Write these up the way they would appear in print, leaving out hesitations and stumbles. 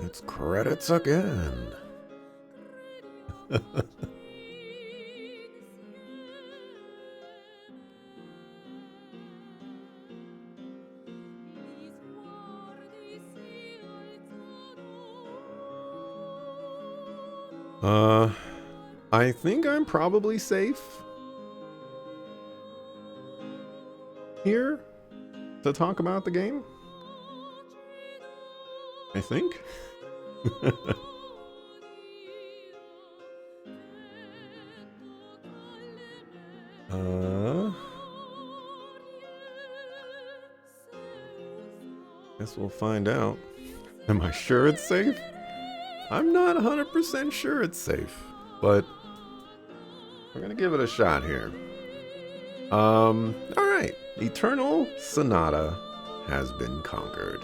It's credits again. uh, I think I'm probably safe here to talk about the game. I think. uh, Guess we'll find out. Am I sure it's safe? I'm not 100% sure it's safe, but we're gonna give it a shot here. Alright. Eternal Sonata has been conquered.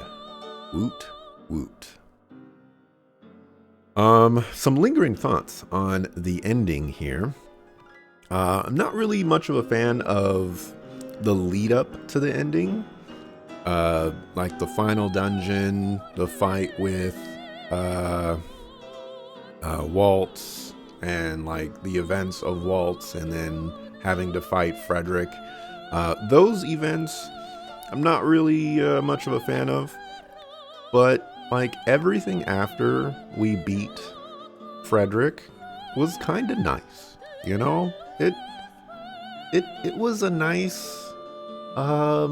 Woot, woot. Some lingering thoughts on the ending here. I'm not really much of a fan of the lead up to the ending. Like the final dungeon, the fight with Waltz, and like the events of Waltz, and then having to fight Frederick. Those events, I'm not really much of a fan of. But like everything after we beat Frederick was kind of nice. You know, it was a nice. I,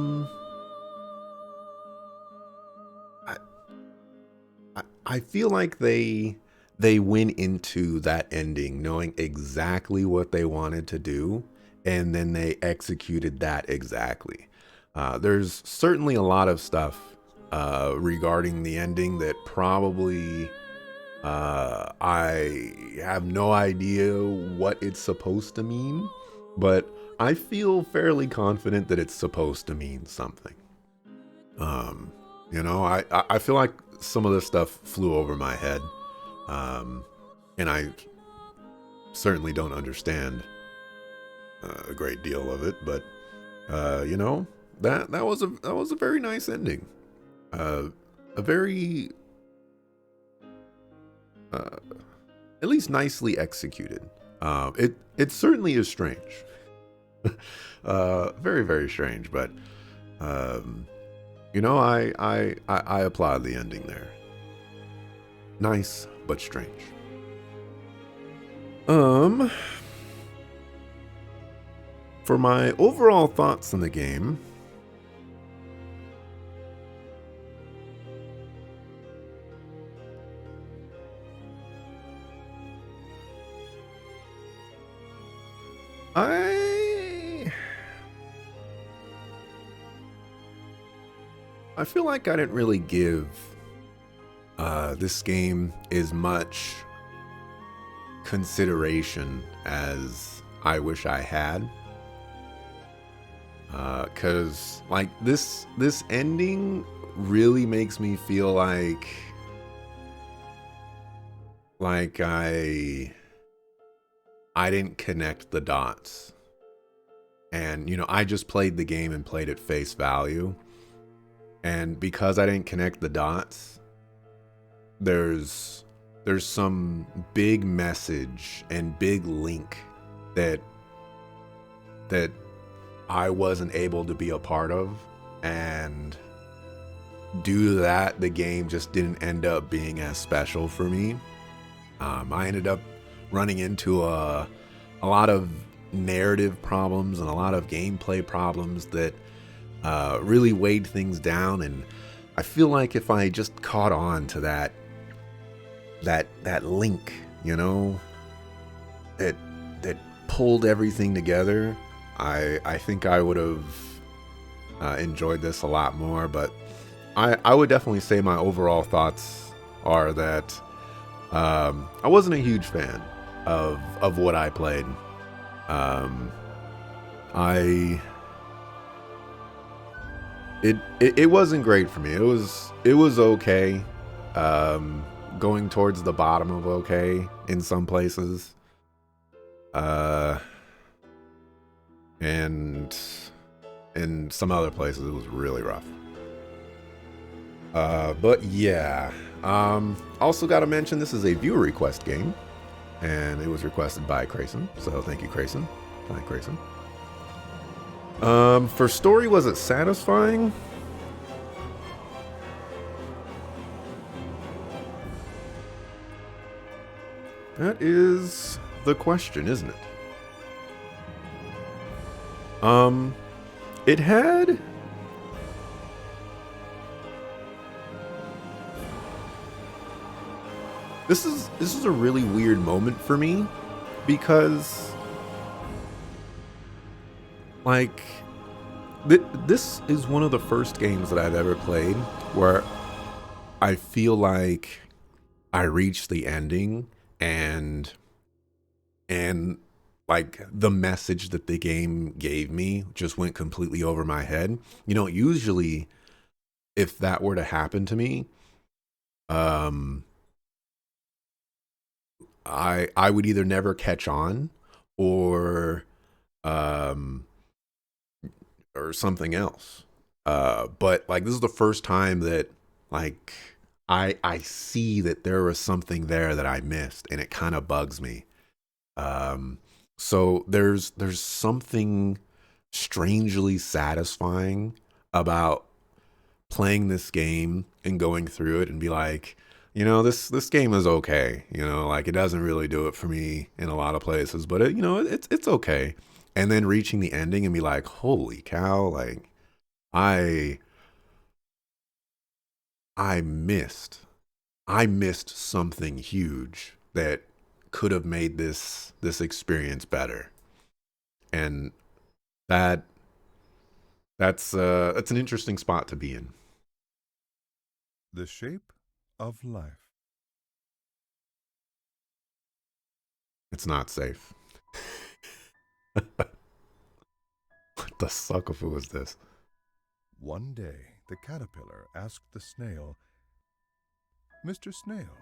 I feel like they went into that ending knowing exactly what they wanted to do, and then they executed that exactly. There's certainly a lot of stuff regarding the ending that probably I have no idea what it's supposed to mean, but I feel fairly confident that it's supposed to mean something. I feel like some of this stuff flew over my head, and I certainly don't understand a great deal of it, but that was a very nice ending. A very at least nicely executed. It certainly is strange, very very strange, but I applaud the ending there. Nice but strange. For my overall thoughts on the game, I feel like I didn't really give this game as much consideration as I wish I had. Cause like this ending really makes me feel like I didn't connect the dots. And I just played the game and played at face value. And because I didn't connect the dots, there's some big message and big link that I wasn't able to be a part of, and due to that, the game just didn't end up being as special for me. I ended up running into a lot of narrative problems and a lot of gameplay problems that really weighed things down, and I feel like if I just caught on to that link, that pulled everything together, I think I would have enjoyed this a lot more. But I would definitely say my overall thoughts are that I wasn't a huge fan of what I played. It wasn't great for me. It was okay. Going towards the bottom of okay in some places. And in some other places it was really rough. But yeah, Also got to mention this is a viewer request game, and it was requested by Crayson. So thank you, Crayson. Hi, Crayson. For story, was it satisfying? That is the question, isn't it? It had. This is a really weird moment for me because like this is one of the first games that I've ever played where I feel like I reached the ending and and like the message that the game gave me just went completely over my head. Usually if that were to happen to me, um I would either never catch on or um or something else. But like this is the first time that like I see that there was something there that I missed and it kind of bugs me. Um so there's something strangely satisfying about playing this game and going through it and be like, this game is okay. Like it doesn't really do it for me in a lot of places, but it's okay. And then reaching the ending and be like, holy cow, like I I missed I missed something huge that could have made this experience better. And that that's an interesting spot to be in. The shape of life. It's not safe. What the suckafoo is this? One day, the caterpillar asked the snail, Mr. Snail,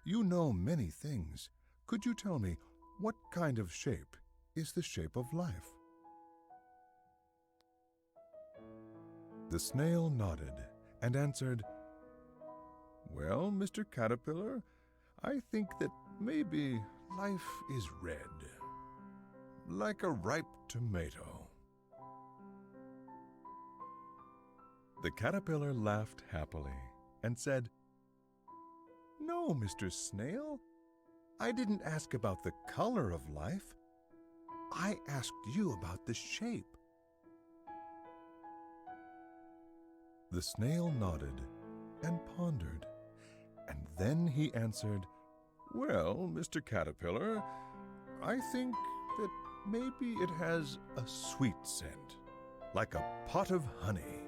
you know many things. Could you tell me what kind of shape is the shape of life? The snail nodded and answered, Well, Mr. Caterpillar, I think that maybe life is red, like a ripe tomato. The caterpillar laughed happily and said, No, Mr. Snail, I didn't ask about the color of life. I asked you about the shape. The snail nodded and pondered, and then he answered, Well, Mr. Caterpillar, I think that maybe it has a sweet scent, like a pot of honey.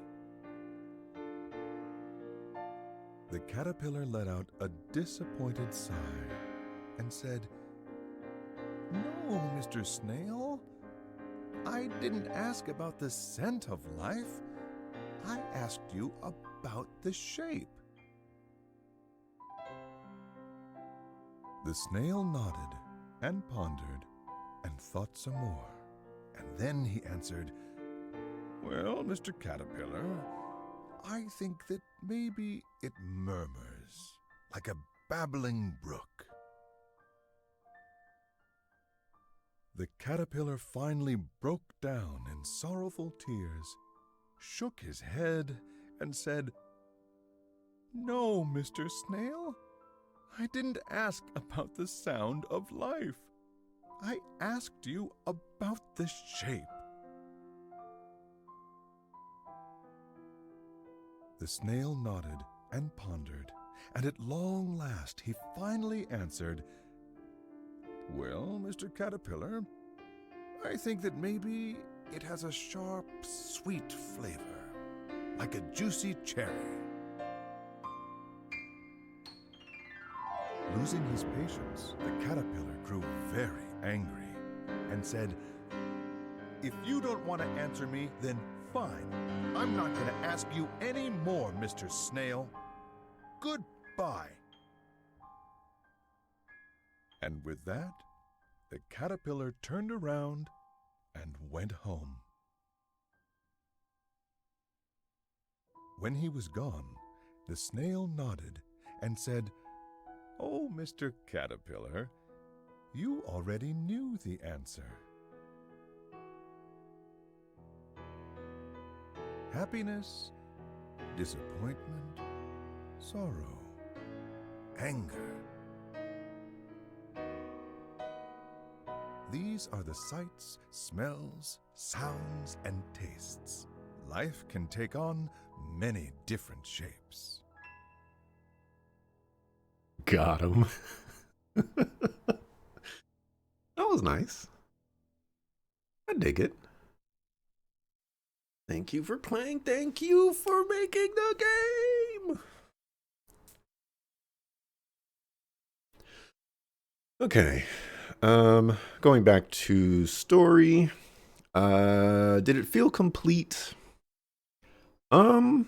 The caterpillar let out a disappointed sigh and said, No, Mr. Snail, I didn't ask about the scent of life. I asked you about the shape. The snail nodded and pondered and thought some more, and then he answered, Well, Mr. Caterpillar, I think that maybe it murmurs like a babbling brook. The caterpillar finally broke down in sorrowful tears, shook his head, and said, No, Mr. Snail, I didn't ask about the sound of life. I asked you about the shape. The snail nodded and pondered, and at long last he finally answered, Well, Mr. Caterpillar, I think that maybe it has a sharp, sweet flavor, like a juicy cherry. Losing his patience, the caterpillar grew very angry and said, If you don't want to answer me, then fine. I'm not going to ask you any more, Mr. Snail. Goodbye. And with that, the caterpillar turned around and went home. When he was gone, the snail nodded and said, "Oh, Mr. Caterpillar, you already knew the answer. Happiness, disappointment, sorrow, anger. These are the sights, smells, sounds, and tastes. Life can take on many different shapes." Got him. That was nice. I dig it. Thank you for playing. Thank you for making the game. Okay. Going back to story. Did it feel complete? I'm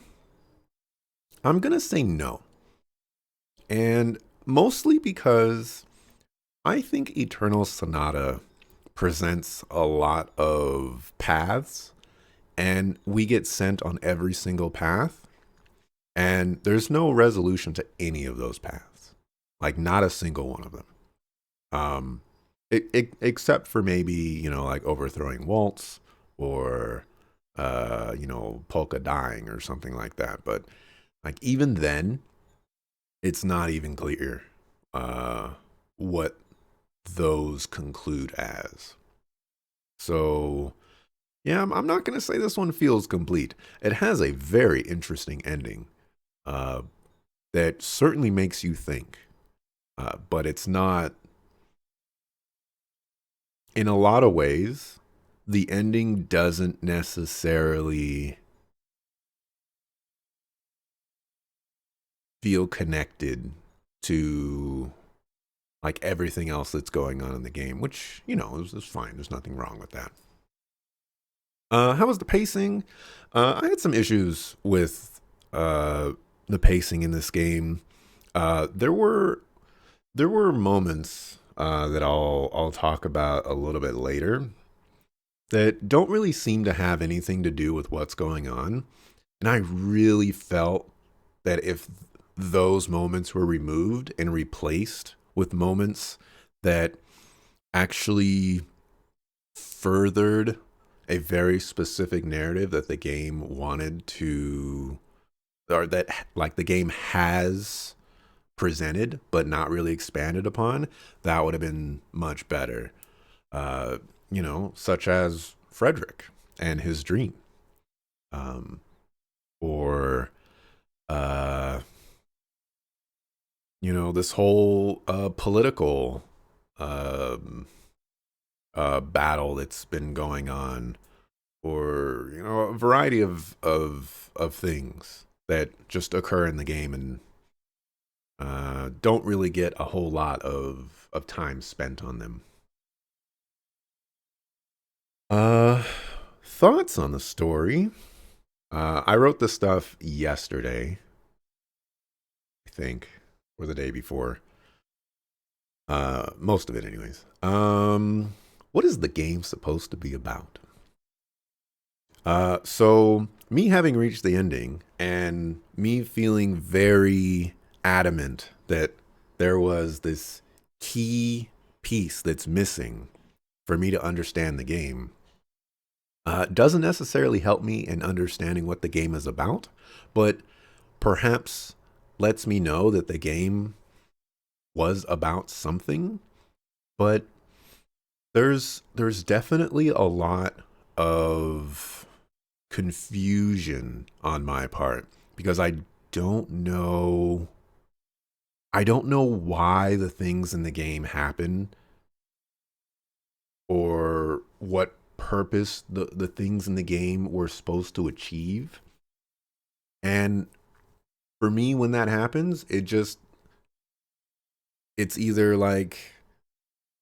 gonna say no. And mostly because I think Eternal Sonata presents a lot of paths, and we get sent on every single path, and there's no resolution to any of those paths. Like, not a single one of them. Except for maybe, like overthrowing Waltz or, Polka dying or something like that. But, like, even then, it's not even clear what those conclude as. So, yeah, I'm not going to say this one feels complete. It has a very interesting ending that certainly makes you think. But it's not, in a lot of ways, the ending doesn't necessarily feel connected to like everything else that's going on in the game, which, is fine. There's nothing wrong with that. How was the pacing? I had some issues with the pacing in this game. There were moments that I'll talk about a little bit later that don't really seem to have anything to do with what's going on. And I really felt that if those moments were removed and replaced with moments that actually furthered a very specific narrative that the game wanted to, or that like the game has presented but not really expanded upon, that would have been much better. Such as Frederick and his dream. Or this whole political battle that's been going on, or a variety of things that just occur in the game and don't really get a whole lot of time spent on them. Thoughts on the story? I wrote this stuff yesterday, I think, or the day before. Most of it, anyways. What is the game supposed to be about? So me having reached the ending and me feeling very adamant that there was this key piece that's missing for me to understand the game doesn't necessarily help me in understanding what the game is about, but perhaps lets me know that the game was about something. But there's definitely a lot of confusion on my part because I don't know why the things in the game happen or what purpose the things in the game were supposed to achieve. And for me, when that happens, it's either like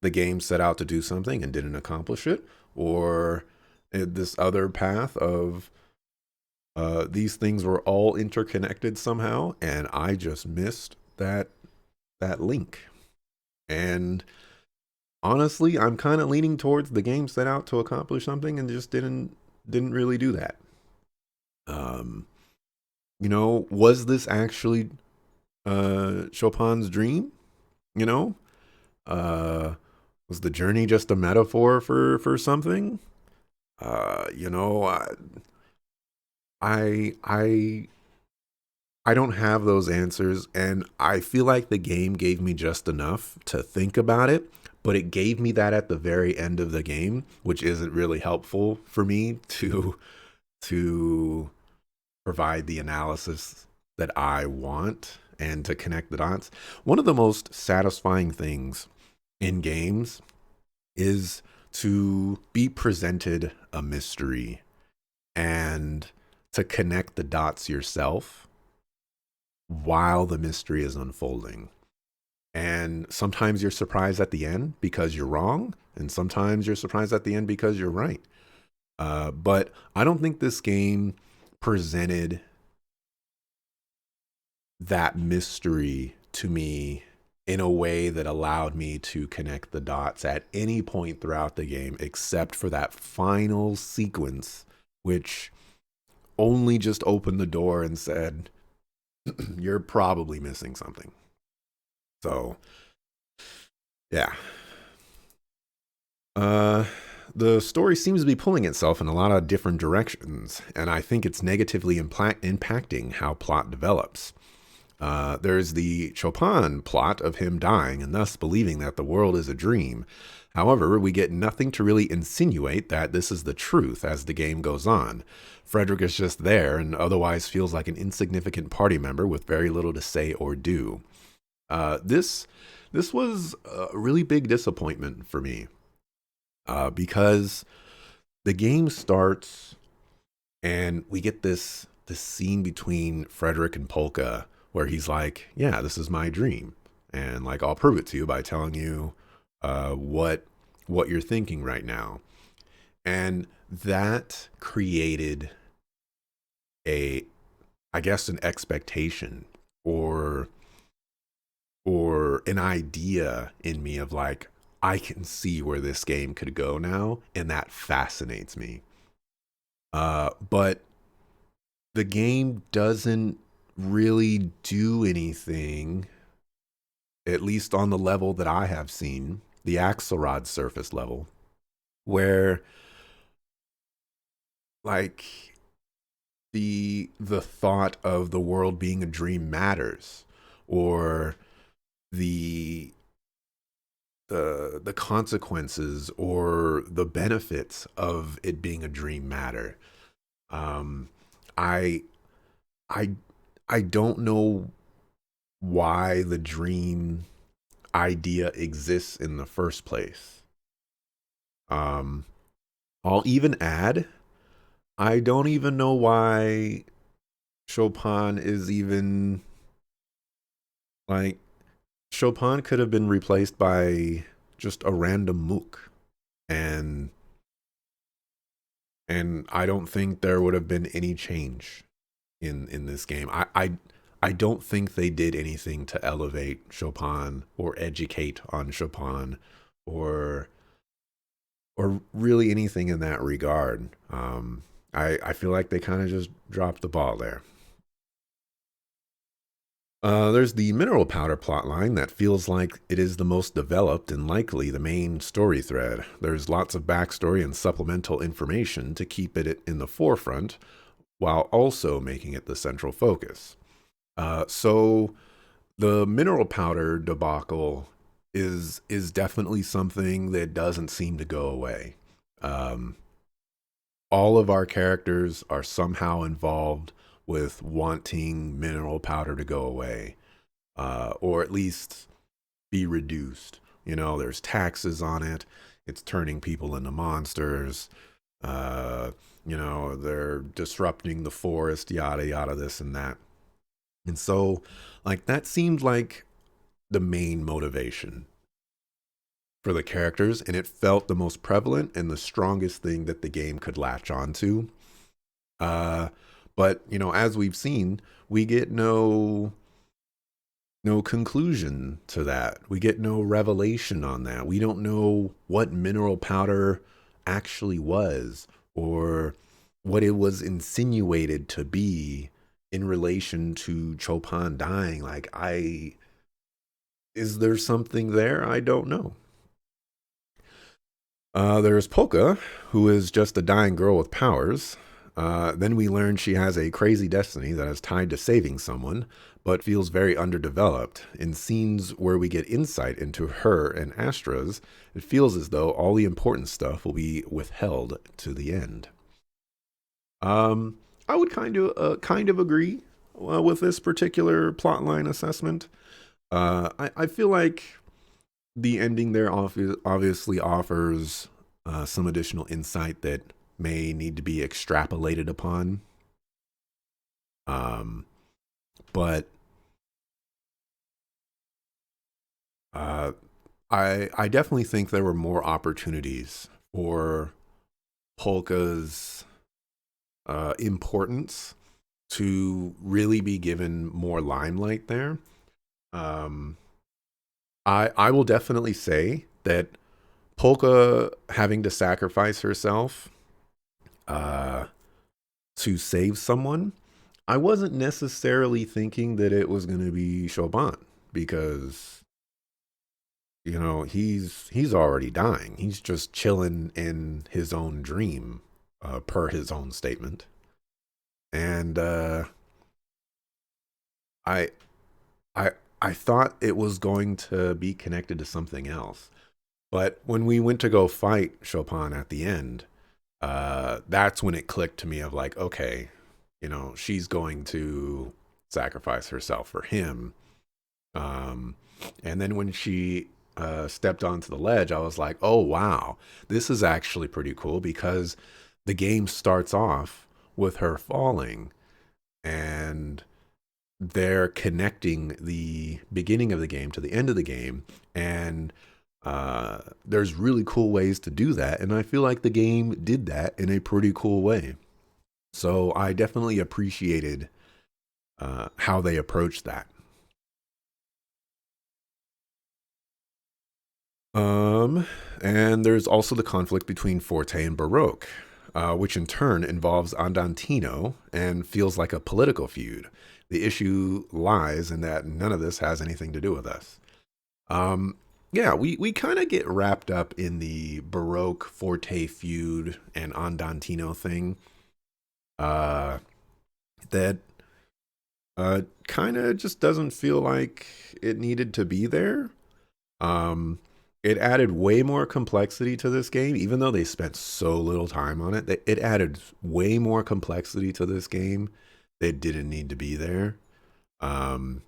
the game set out to do something and didn't accomplish it, or this other path of these things were all interconnected somehow, and I just missed that link. And honestly, I'm kind of leaning towards the game set out to accomplish something and just didn't really do that. Was this actually Chopin's dream? You know, uh, was the journey just a metaphor for something? You know, I I I don't have those answers, and I feel like the game gave me just enough to think about it, but it gave me that at the very end of the game, which isn't really helpful for me to provide the analysis that I want and to connect the dots. One of the most satisfying things in games is to be presented a mystery and to connect the dots yourself while the mystery is unfolding. And sometimes you're surprised at the end because you're wrong, and sometimes you're surprised at the end because you're right. But I don't think this game presented that mystery to me in a way that allowed me to connect the dots at any point throughout the game, except for that final sequence, which only just opened the door and said, you're probably missing something. So, yeah. Uh, the story seems to be pulling itself in a lot of different directions, and I think it's negatively impacting how plot develops. There's the Chopin plot of him dying and thus believing that the world is a dream. However, we get nothing to really insinuate that this is the truth as the game goes on. Frederick is just there and otherwise feels like an insignificant party member with very little to say or do. This was a really big disappointment for me because the game starts and we get this scene between Frederick and Polka where he's like, "Yeah, this is my dream, and like I'll prove it to you by telling you what you're thinking right now." And that created a, I guess, an expectation or an idea in me of like, I can see where this game could go now, and that fascinates me. But the game doesn't really do anything, at least on the level that I have seen, the Axelrod surface level, where like the thought of the world being a dream matters, or the the consequences or the benefits of it being a dream matter. Um, I I I don't know why the dream idea exists in the first place. Um, I'll even add, I don't even know why Chopin is even like Chopin could have been replaced by just a random mook, and I don't think there would have been any change in this game. I don't think they did anything to elevate Chopin or educate on Chopin or really anything in that regard. I feel like they kind of just dropped the ball there. There's the mineral powder plotline that feels like it is the most developed and likely the main story thread. There's lots of backstory and supplemental information to keep it in the forefront while also making it the central focus. So the mineral powder debacle is definitely something that doesn't seem to go away. Um, all of our characters are somehow involved with wanting mineral powder to go away, or at least be reduced. You know, there's taxes on it. It's turning people into monsters. Uh, you know, they're disrupting the forest, yada, yada, this and that. And so, like, that seemed like the main motivation for the characters, and it felt the most prevalent and the strongest thing that the game could latch onto. Uh, but you know, as we've seen, we get no conclusion to that. We get no revelation on that. We don't know what mineral powder actually was or what it was insinuated to be in relation to Chopin dying. Like, is there something there? I don't know. There's Polka, who is just a dying girl with powers. Then we learn she has a crazy destiny that is tied to saving someone, but feels very underdeveloped. In scenes where we get insight into her and Astra's, it feels as though all the important stuff will be withheld to the end. Um, I would kind of agree with this particular plotline assessment. I feel like the ending there obviously offers some additional insight that may need to be extrapolated upon. Um, but uh, I definitely think there were more opportunities for Polka's importance to really be given more limelight there. Um, I will definitely say that Polka having to sacrifice herself uh, to save someone, I wasn't necessarily thinking that it was going to be Chopin because he's already dying. He's just chilling in his own dream, per his own statement. And I I I thought it was going to be connected to something else. But when we went to go fight Chopin at the end, that's when it clicked to me of like, okay, she's going to sacrifice herself for him. Um, and then when she stepped onto the ledge, I was like, oh, wow, this is actually pretty cool because the game starts off with her falling and they're connecting the beginning of the game to the end of the game. And there's really cool ways to do that. And I feel like the game did that in a pretty cool way. So I definitely appreciated how they approached that. Um, and there's also the conflict between Forte and Baroque, which in turn involves Andantino and feels like a political feud. The issue lies in that none of this has anything to do with us. Um, yeah, we kind of get wrapped up in the Baroque Forte feud and Andantino thing. Uh, that kind of just doesn't feel like it needed to be there. Um, it added way more complexity to this game, even though they spent so little time on it. It added way more complexity to this game that didn't need to be there. Um,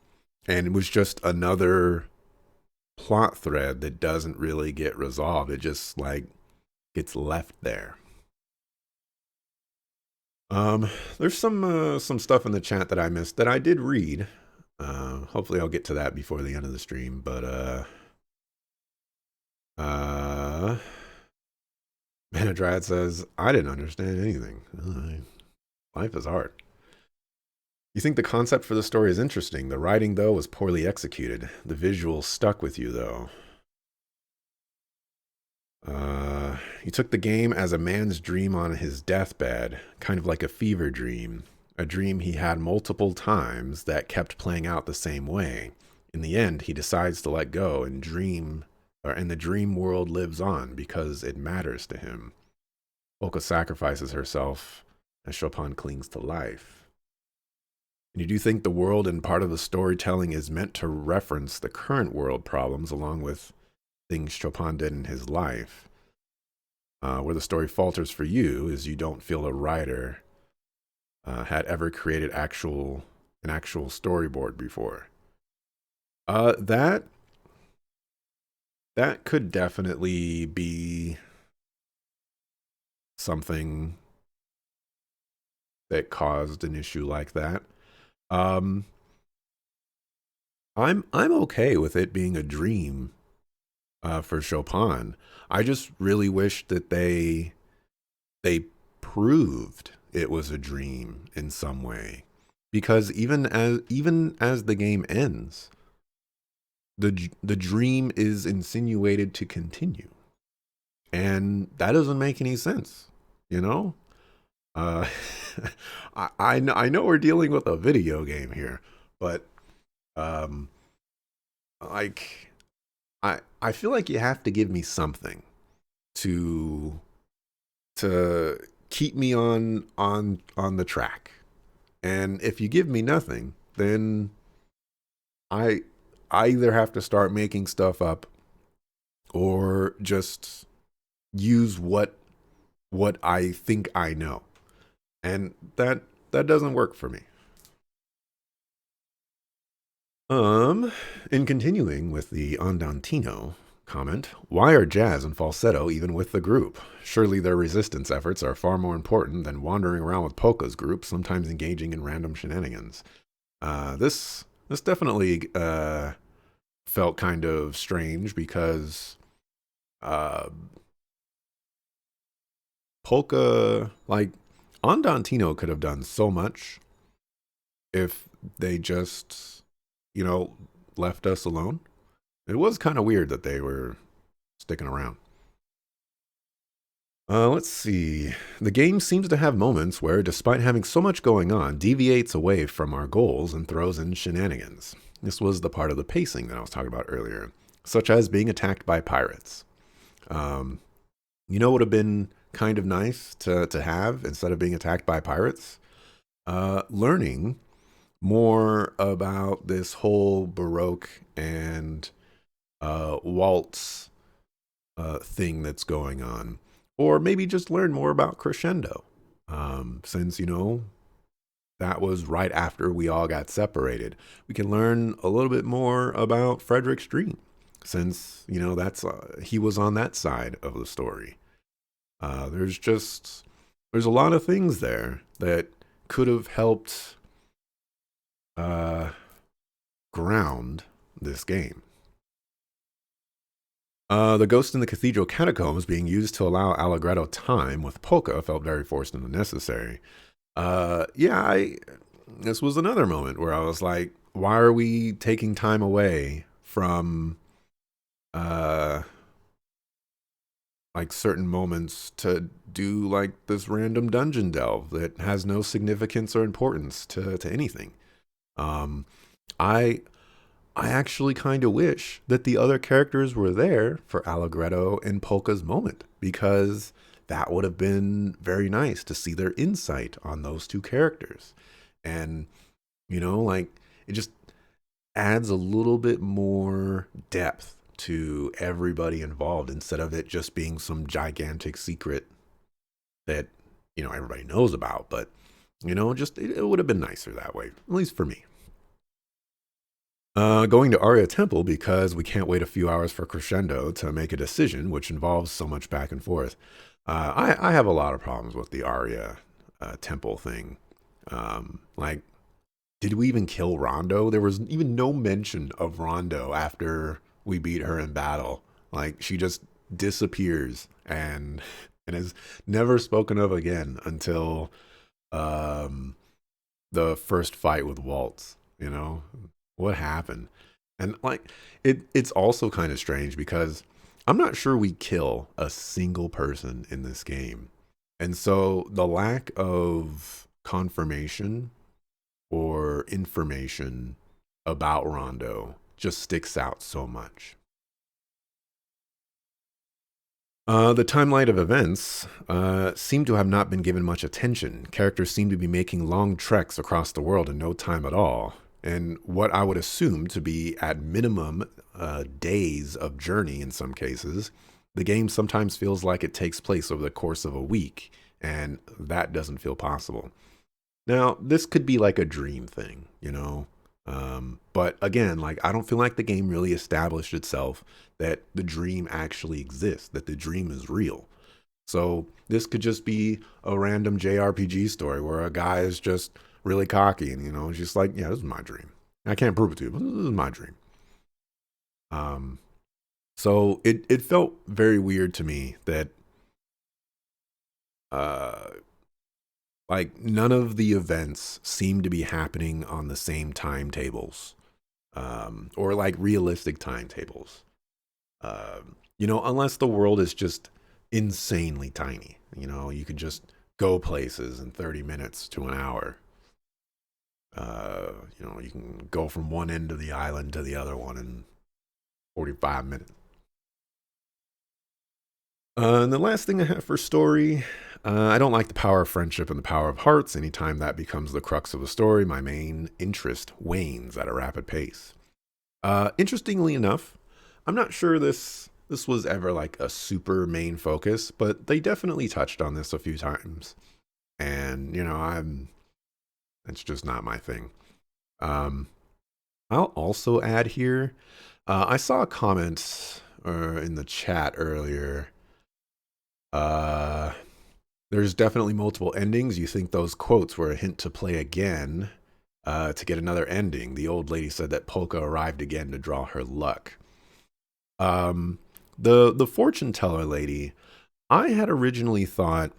and it was just another plot thread that doesn't really get resolved. It just like gets left there. Um, there's some stuff in the chat that I missed that I did read. Hopefully I'll get to that before the end of the stream. But uh, Manadrad says I didn't understand anything. Life is hard. You think the concept for the story is interesting. The writing, though, was poorly executed. The visuals stuck with you, though. He took the game as a man's dream on his deathbed, kind of like a fever dream. A dream he had multiple times that kept playing out the same way. In the end, he decides to let go and the dream world lives on because it matters to him. Olka sacrifices herself as Chopin clings to life. And you do think the world and part of the storytelling is meant to reference the current world problems along with things Chopin did in his life. Where the story falters for you is you don't feel a writer had ever created an actual storyboard before. That could definitely be something that caused an issue like that. Um, I'm okay with it being a dream for Chopin. I just really wish that they proved it was a dream in some way, because even as the game ends, the dream is insinuated to continue, and that doesn't make any sense. You know, uh, I know we're dealing with a video game here, but um, like I feel like you have to give me something to to keep me on the track. And if you give me nothing, then I I either have to start making stuff up or just use what I think I know. And that doesn't work for me. In continuing with the Andantino comment, why are jazz and falsetto even with the group? Surely their resistance efforts are far more important than wandering around with Polka's group, sometimes engaging in random shenanigans. This definitely felt kind of strange because uh, Polka, like Andantino, could have done so much if they just, you know, left us alone. It was kind of weird that they were sticking around. Let's see. The game seems to have moments where, despite having so much going on, deviates away from our goals and throws in shenanigans. This was the part of the pacing that I was talking about earlier, such as being attacked by pirates. Um, would have been kind of nice to have instead of being attacked by pirates? Learning more about this whole Baroque and waltz thing that's going on. Or maybe just learn more about crescendo. Since, that was right after we all got separated. We can learn a little bit more about Frederick's dream, since, that's he was on that side of the story. There's a lot of things there that could have helped uh, ground this game. The ghost in the cathedral catacombs being used to allow Allegretto time with polka felt very forced and unnecessary. Yeah, this was another moment where I was like, why are we taking time away from uh like certain moments to do like this random dungeon delve that has no significance or importance to anything? Um I I actually kind of wish that the other characters were there for Allegretto and Polka's moment, because that would have been very nice to see their insight on those two characters. And, like it just adds a little bit more depth to everybody involved instead of it just being some gigantic secret that, everybody knows about. But, just it would have been nicer that way, at least for me. Going to Aria Temple because we can't wait a few hours for Crescendo to make a decision, which involves so much back and forth. I have a lot of problems with the Aria Temple thing. Like, did we even kill Rondo? There was even no mention of Rondo after we beat her in battle. Like, she just disappears and is never spoken of again until um, the first fight with Waltz. What happened? And like it's also kind of strange because I'm not sure we kill a single person in this game. And so the lack of confirmation or information about Rondo just sticks out so much. The timeline of events seem to have not been given much attention. Characters seem to be making long treks across the world in no time at all. And what I would assume to be at minimum days of journey in some cases, the game sometimes feels like it takes place over the course of a week, and that doesn't feel possible. Now, this could be like a dream thing, but again, like I don't feel like the game really established itself that the dream actually exists, that the dream is real. So this could just be a random JRPG story where a guy is just really cocky and just like, yeah, this is my dream. I can't prove it to you, but this is my dream. Um, so it felt very weird to me that uh like none of the events seem to be happening on the same timetables, or like realistic timetables. Unless the world is just insanely tiny. You could just go places in 30 minutes to an hour. You can go from one end of the island to the other one in 45 minutes. And the last thing I have for story, I don't like the power of friendship and the power of hearts. Anytime that becomes the crux of the story, my main interest wanes at a rapid pace. Interestingly enough, I'm not sure this was ever like a super main focus, but they definitely touched on this a few times. And I'm it's just not my thing. Um, I'll also add here. I saw a comment in the chat earlier. Uh, there's definitely multiple endings. You think those quotes were a hint to play again to get another ending? The old lady said that Polka arrived again to draw her luck. Um, the fortune teller lady, I had originally thought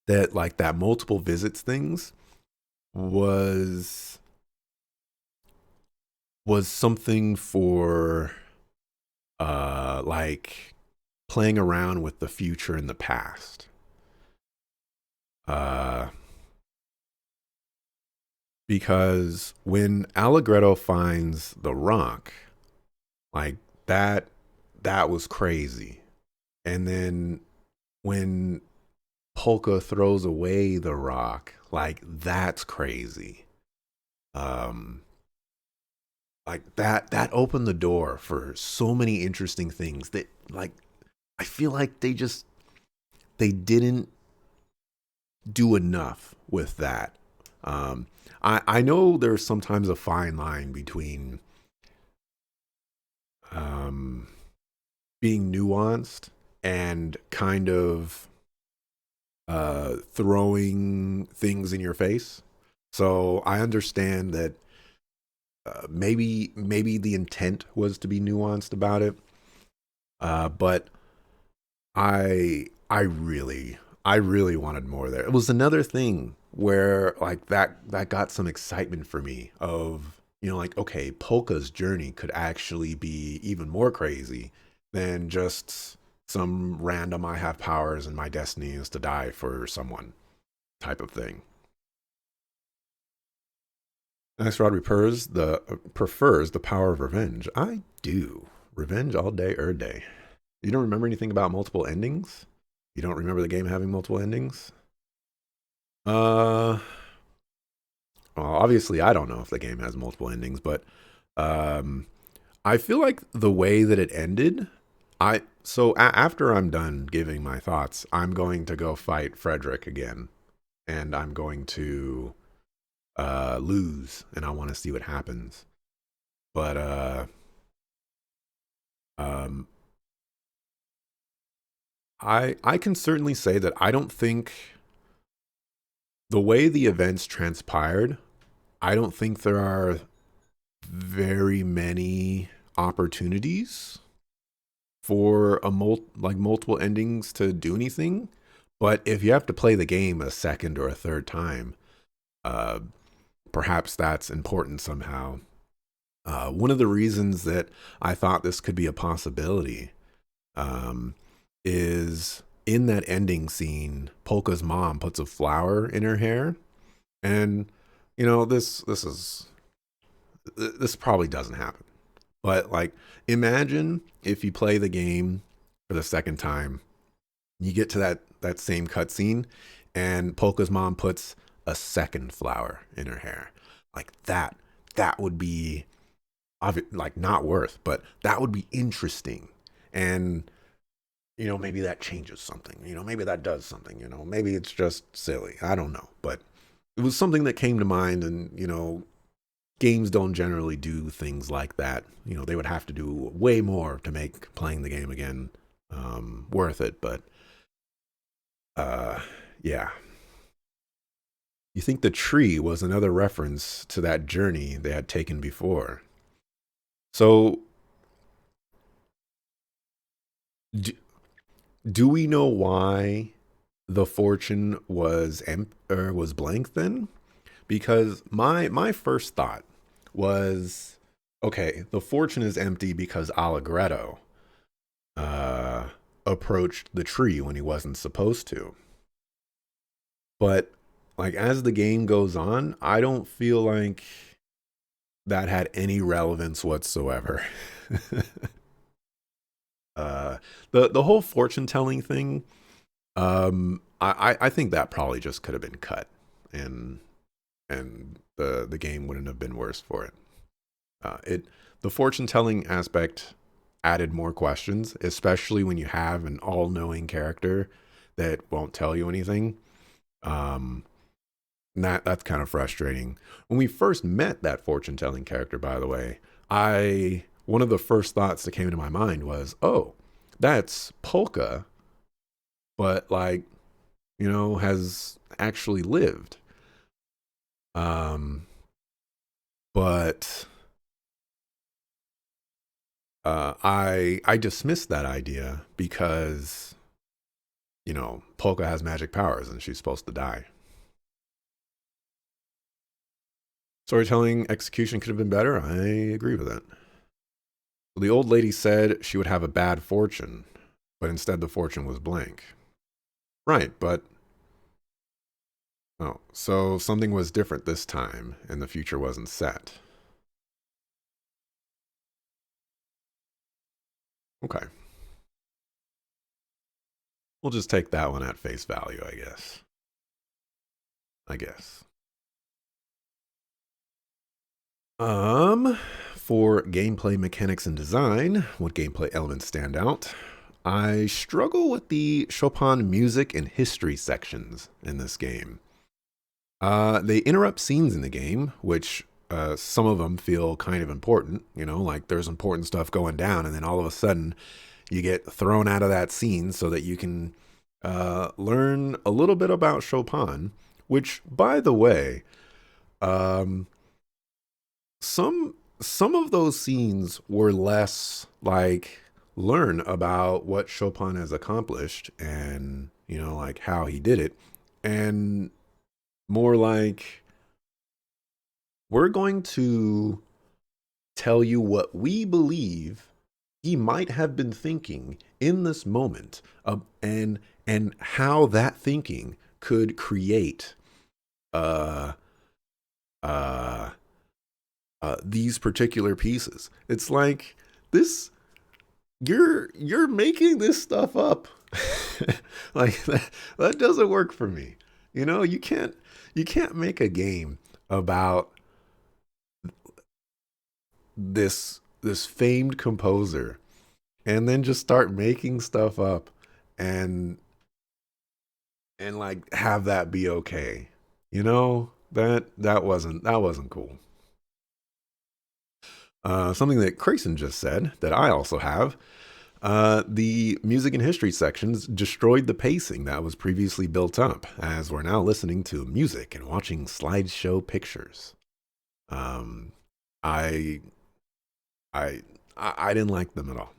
that like that multiple visits things was something for like playing around with the future and the past. Uh because when Allegretto finds the rock, like that that was crazy. And then when Polka throws away the rock, like that's crazy. Um like that opened the door for so many interesting things that like I feel like they didn't do enough with that. Um, I know there's sometimes a fine line between um, being nuanced and kind of throwing things in your face. So I understand that maybe the intent was to be nuanced about it, but I really wanted more there. It was another thing where like that got some excitement for me of like okay, Polka's journey could actually be even more crazy than just some random I have powers and my destiny is to die for someone type of thing. Next, Rod prefers the power of revenge. I do. Revenge all day, day. You don't remember anything about multiple endings? You don't remember the game having multiple endings? Uh, well, obviously, I don't know if the game has multiple endings, but um, I feel like the way that it ended, after I'm done giving my thoughts, I'm going to go fight Frederick again, and I'm going to lose, and I want to see what happens. But um, I can certainly say that I don't think the way the events transpired, I don't think there are very many opportunities for multiple endings to do anything. But if you have to play the game a second or a third time, uh, perhaps that's important somehow. One of the reasons that I thought this could be a possibility um, is in that ending scene, Polka's mom puts a flower in her hair, and this probably doesn't happen. But like, imagine if you play the game for the second time, you get to that same cutscene, and Polka's mom puts a second flower in her hair. Like that would be like not worth, but that would be interesting. And maybe that changes something. Maybe that does something. Maybe it's just silly. I don't know, but it was something that came to mind, and games don't generally do things like that. They would have to do way more to make playing the game again worth it. But uh, yeah. You think the tree was another reference to that journey they had taken before. So, do, do we know why the fortune was blank then? Because my first thought was, okay, the fortune is empty because Allegretto uh, approached the tree when he wasn't supposed to. But like as the game goes on, I don't feel like that had any relevance whatsoever. uh, the whole fortune telling thing, I think that probably just could have been cut, and the game wouldn't have been worse for it. It the fortune telling aspect added more questions, especially when you have an all knowing character that won't tell you anything. Um, that's kind of frustrating. When we first met that fortune telling character, by the way, I one of the first thoughts that came into my mind was, oh, that's Polka, but like, has actually lived. Um, but I dismissed that idea because Polka has magic powers and she's supposed to die. Storytelling execution could have been better. I agree with that. The old lady said she would have a bad fortune, but instead the fortune was blank. Right, but oh, so something was different this time and the future wasn't set. Okay. We'll just take that one at face value, I guess. I guess. Um, for gameplay mechanics and design, what gameplay elements stand out? I struggle with the Chopin music and history sections in this game. They interrupt scenes in the game, which some of them feel kind of important. Like there's important stuff going down, and then all of a sudden you get thrown out of that scene so that you can learn a little bit about Chopin. Which, by the way, um, some of those scenes were less like learn about what Chopin has accomplished and like how he did it, and more like we're going to tell you what we believe he might have been thinking in this moment, and how that thinking could create uh uh these particular pieces. It's like this you're making this stuff up. Like that doesn't work for me. You can't make a game about this famed composer and then just start making stuff up and like have that be okay. That wasn't cool. Something that Crayson just said that I also have. The music and history sections destroyed the pacing that was previously built up, as we're now listening to music and watching slideshow pictures. Um, I, I didn't like them at all.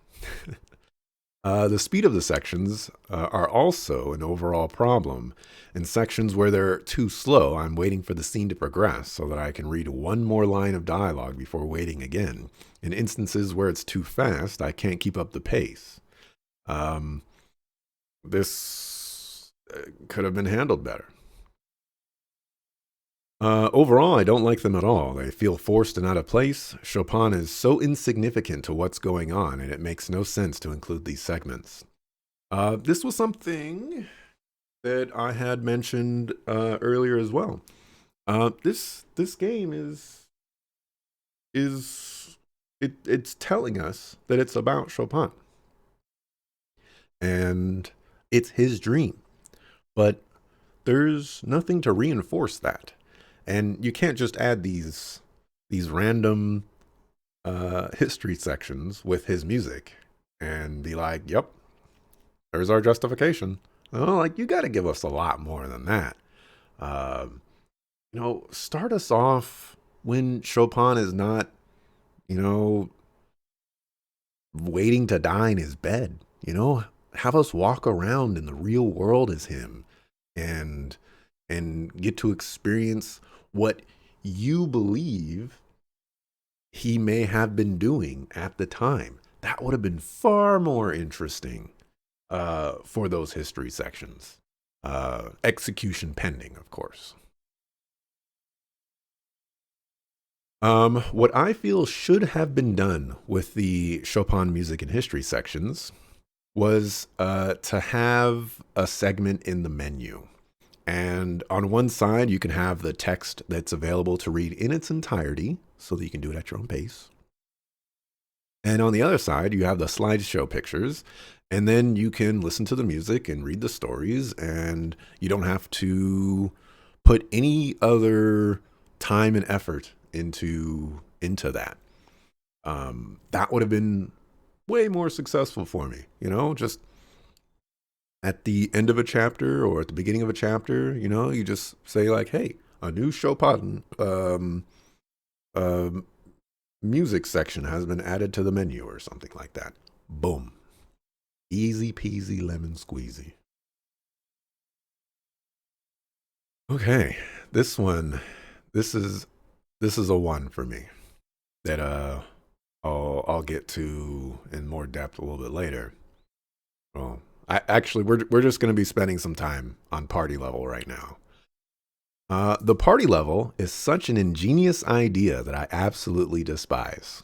The speed of the sections are also an overall problem. In sections where they're too slow, I'm waiting for the scene to progress so that I can read one more line of dialogue before waiting again. In instances where it's too fast, I can't keep up the pace. Um, this could have been handled better. Overall, I don't like them at all. They feel forced and out of place. Chopin is so insignificant to what's going on, and it makes no sense to include these segments. This was something that I had mentioned earlier as well. This game it's telling us that it's about Chopin and it's his dream, but there's nothing to reinforce that, and you can't just add these random history sections with his music and be like, "Yep, there's our justification." Oh, like you got to give us a lot more than that. Um, start us off when Chopin is not, you know, waiting to die in his bed. Have us walk around in the real world as him, and get to experience what you believe he may have been doing at the time. That would have been far more interesting for those history sections. Execution pending, of course. What I feel should have been done with the Chopin music and history sections was to have a segment in the menu. And on one side, you can have the text that's available to read in its entirety so that you can do it at your own pace. And on the other side, you have the slideshow pictures. And then you can listen to the music and read the stories. And you don't have to put any other time and effort into that. That would have been way more successful for me, just at the end of a chapter or at the beginning of a chapter, you just say like, hey, a new Chopin um, music section has been added to the menu or something like that. Boom. Easy peasy lemon squeezy. Okay. This one, this is a one for me that I'll get to in more depth a little bit later. Well, we're just going to be spending some time on party level right now. The party level is such an ingenious idea that I absolutely despise.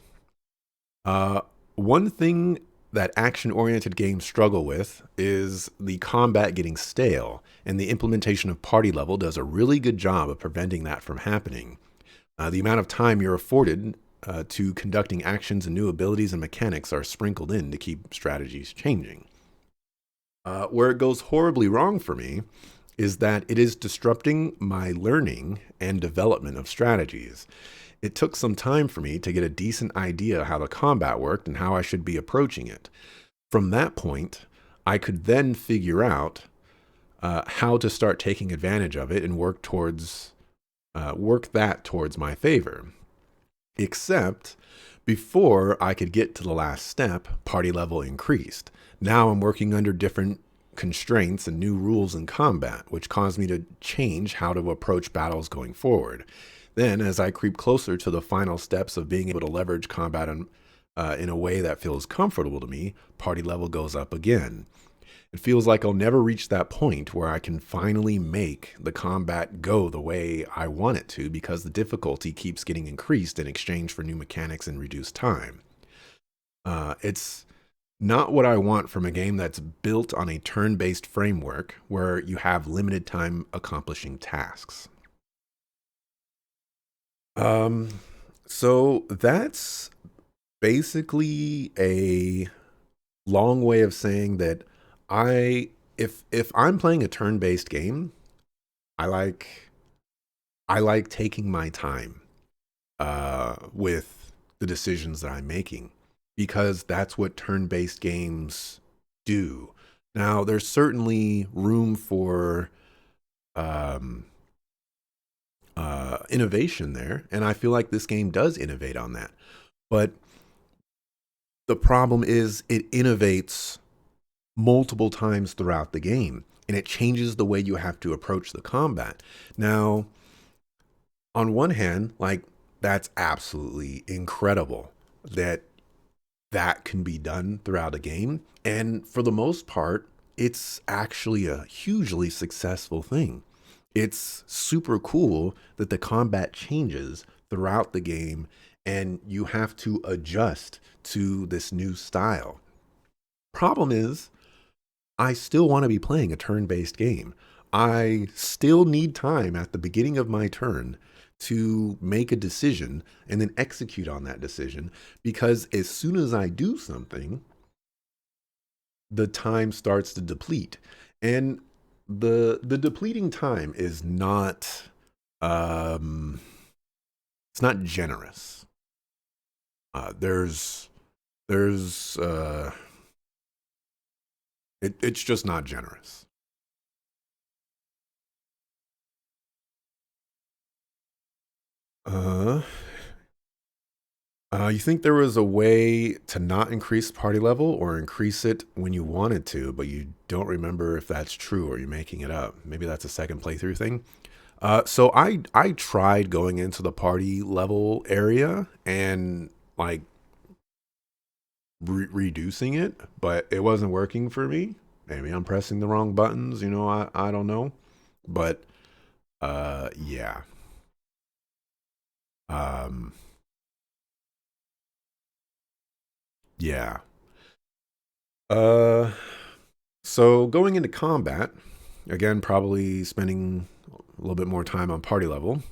Uh, One thing that action oriented games struggle with is the combat getting stale, and the implementation of party level does a really good job of preventing that from happening. The amount of time you're afforded to conducting actions and new abilities and mechanics are sprinkled in to keep strategies changing. Where it goes horribly wrong for me is that it is disrupting my learning and development of strategies. It took some time for me to get a decent idea how the combat worked and how I should be approaching it. From that point, I could then figure out how to start taking advantage of it and work that towards my favor. Except before I could get to the last step, party level increased. Now I'm working under different constraints and new rules in combat, which caused me to change how to approach battles going forward. Then, as I creep closer to the final steps of being able to leverage combat in a way that feels comfortable to me, party level goes up again. It feels like I'll never reach that point where I can finally make the combat go the way I want it to because the difficulty keeps getting increased in exchange for new mechanics and reduced time. It's not what I want from a game that's built on a turn based framework where you have limited time accomplishing tasks. Um, so that's basically a long way of saying that I if I'm playing a turn-based game, I like I like taking my time with the decisions that I'm making because that's what turn-based games do. Now, there's certainly room for um, innovation there, and I feel like this game does innovate on that. But the problem is it innovates multiple times throughout the game, and it changes the way you have to approach the combat. Now, on one hand, like that's absolutely incredible that that can be done throughout a game, and for the most part, it's actually a hugely successful thing. It's super cool that the combat changes throughout the game and you have to adjust to this new style. Problem is, I still want to be playing a turn based game. I still need time at the beginning of my turn to make a decision and then execute on that decision because as soon as I do something, the time starts to deplete. And the depleting time is not um it's not generous. There's it's just not generous. Uh, you think there was a way to not increase party level or increase it when you wanted to, but you don't remember if that's true or you're making it up? Maybe that's a second playthrough thing. So I tried going into the party level area and like reducing it, but it wasn't working for me. Maybe I'm pressing the wrong buttons, I don't know. But yeah. Um yeah. Uh so going into combat, again probably spending a little bit more time on party level.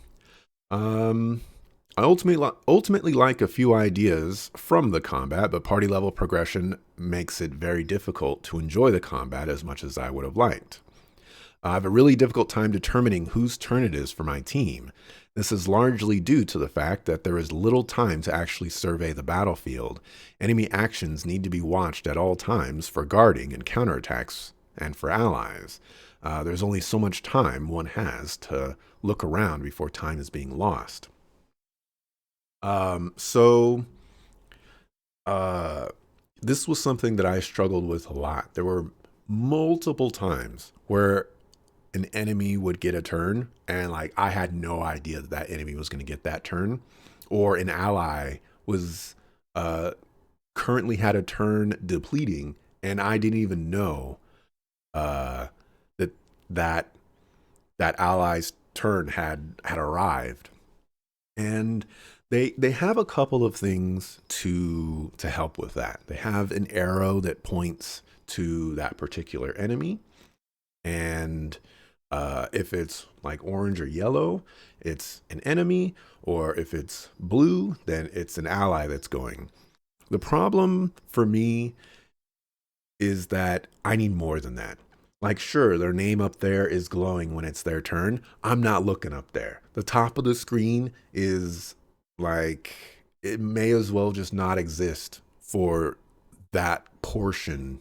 Um I ultimately like a few ideas from the combat, but party level progression makes it very difficult to enjoy the combat as much as I would have liked. I have a really difficult time determining whose turn it is for my team. This is largely due to the fact that there is little time to actually survey the battlefield. Enemy actions need to be watched at all times for guarding and counterattacks and for allies. There's only so much time one has to look around before time is being lost. So uh, this was something that I struggled with a lot. There were multiple times where an enemy would get a turn and like I had no idea that that enemy was going to get that turn, or an ally was uh currently had a turn depleting and I didn't even know uh that that that ally's turn had arrived. And they have a couple of things to help with that. They have an arrow that points to that particular enemy, and if it's like orange or yellow, it's an enemy, or if it's blue, then it's an ally that's going. The problem for me is that I need more than that. Like, sure, their name up there is glowing when it's their turn. I'm not looking up there. The top of the screen is like, it may as well just not exist for that portion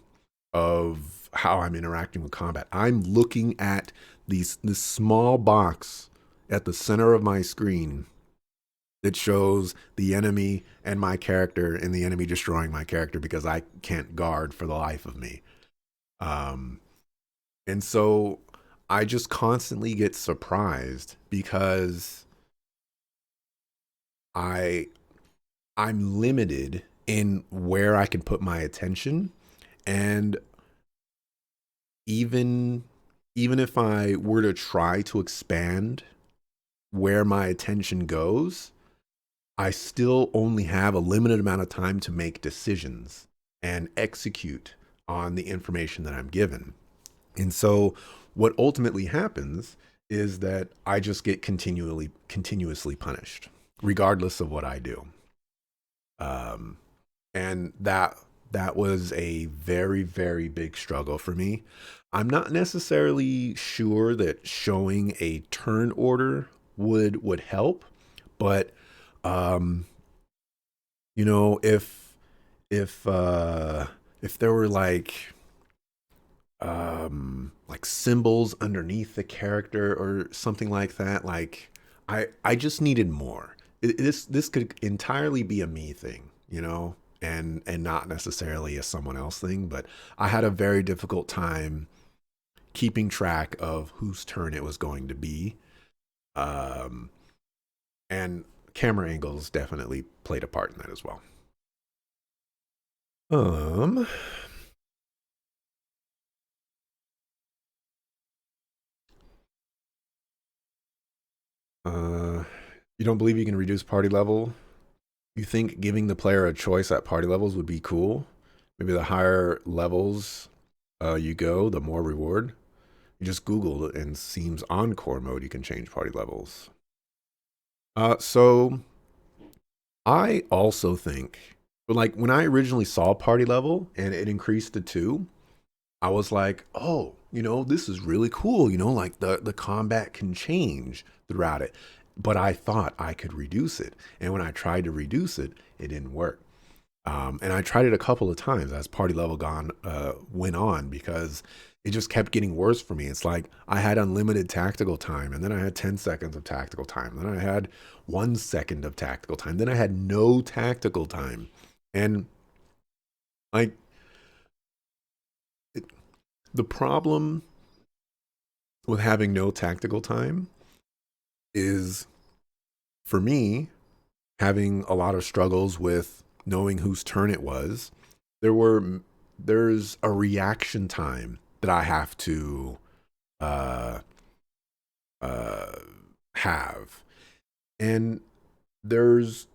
of how I'm interacting with combat. I'm looking at this small box at the center of my screen that shows the enemy and my character, and the enemy destroying my character because I can't guard for the life of me. Um, and so I just constantly get surprised because I I'm limited in where I can put my attention, and even even if I were to try to expand where my attention goes, I still only have a limited amount of time to make decisions and execute on the information that I'm given. And so what ultimately happens is that I just get continuously punished regardless of what I do. Um, and that was a very very big struggle for me. I'm not necessarily sure that showing a turn order would help, but um if if uh if there were like symbols underneath the character or something like that, like I just needed more. This could entirely be a me thing, and not necessarily a someone else thing, but I had a very difficult time keeping track of whose turn it was going to be. um and camera angles definitely played a part in that as well. um uh you don't believe you can reduce party level? You think giving the player a choice at party levels would be cool? Maybe the higher levels you go, the more reward. You just Google it and seems encore mode you can change party levels. So I also think, but like when I originally saw party level and it increased to 2, I was like, oh, this is really cool. Like the combat can change throughout it. But I thought I could reduce it. And when I tried to reduce it, it didn't work. And I tried it a couple of times as party level went on, because it just kept getting worse for me. It's like I had unlimited tactical time, and then I had 10 seconds of tactical time. Then I had 1 second of tactical time. Then I had no tactical time. And like it, the problem with having no tactical time is, for me, having a lot of struggles with knowing whose turn it was. There's a reaction time that I have to uh, uh, have. And there's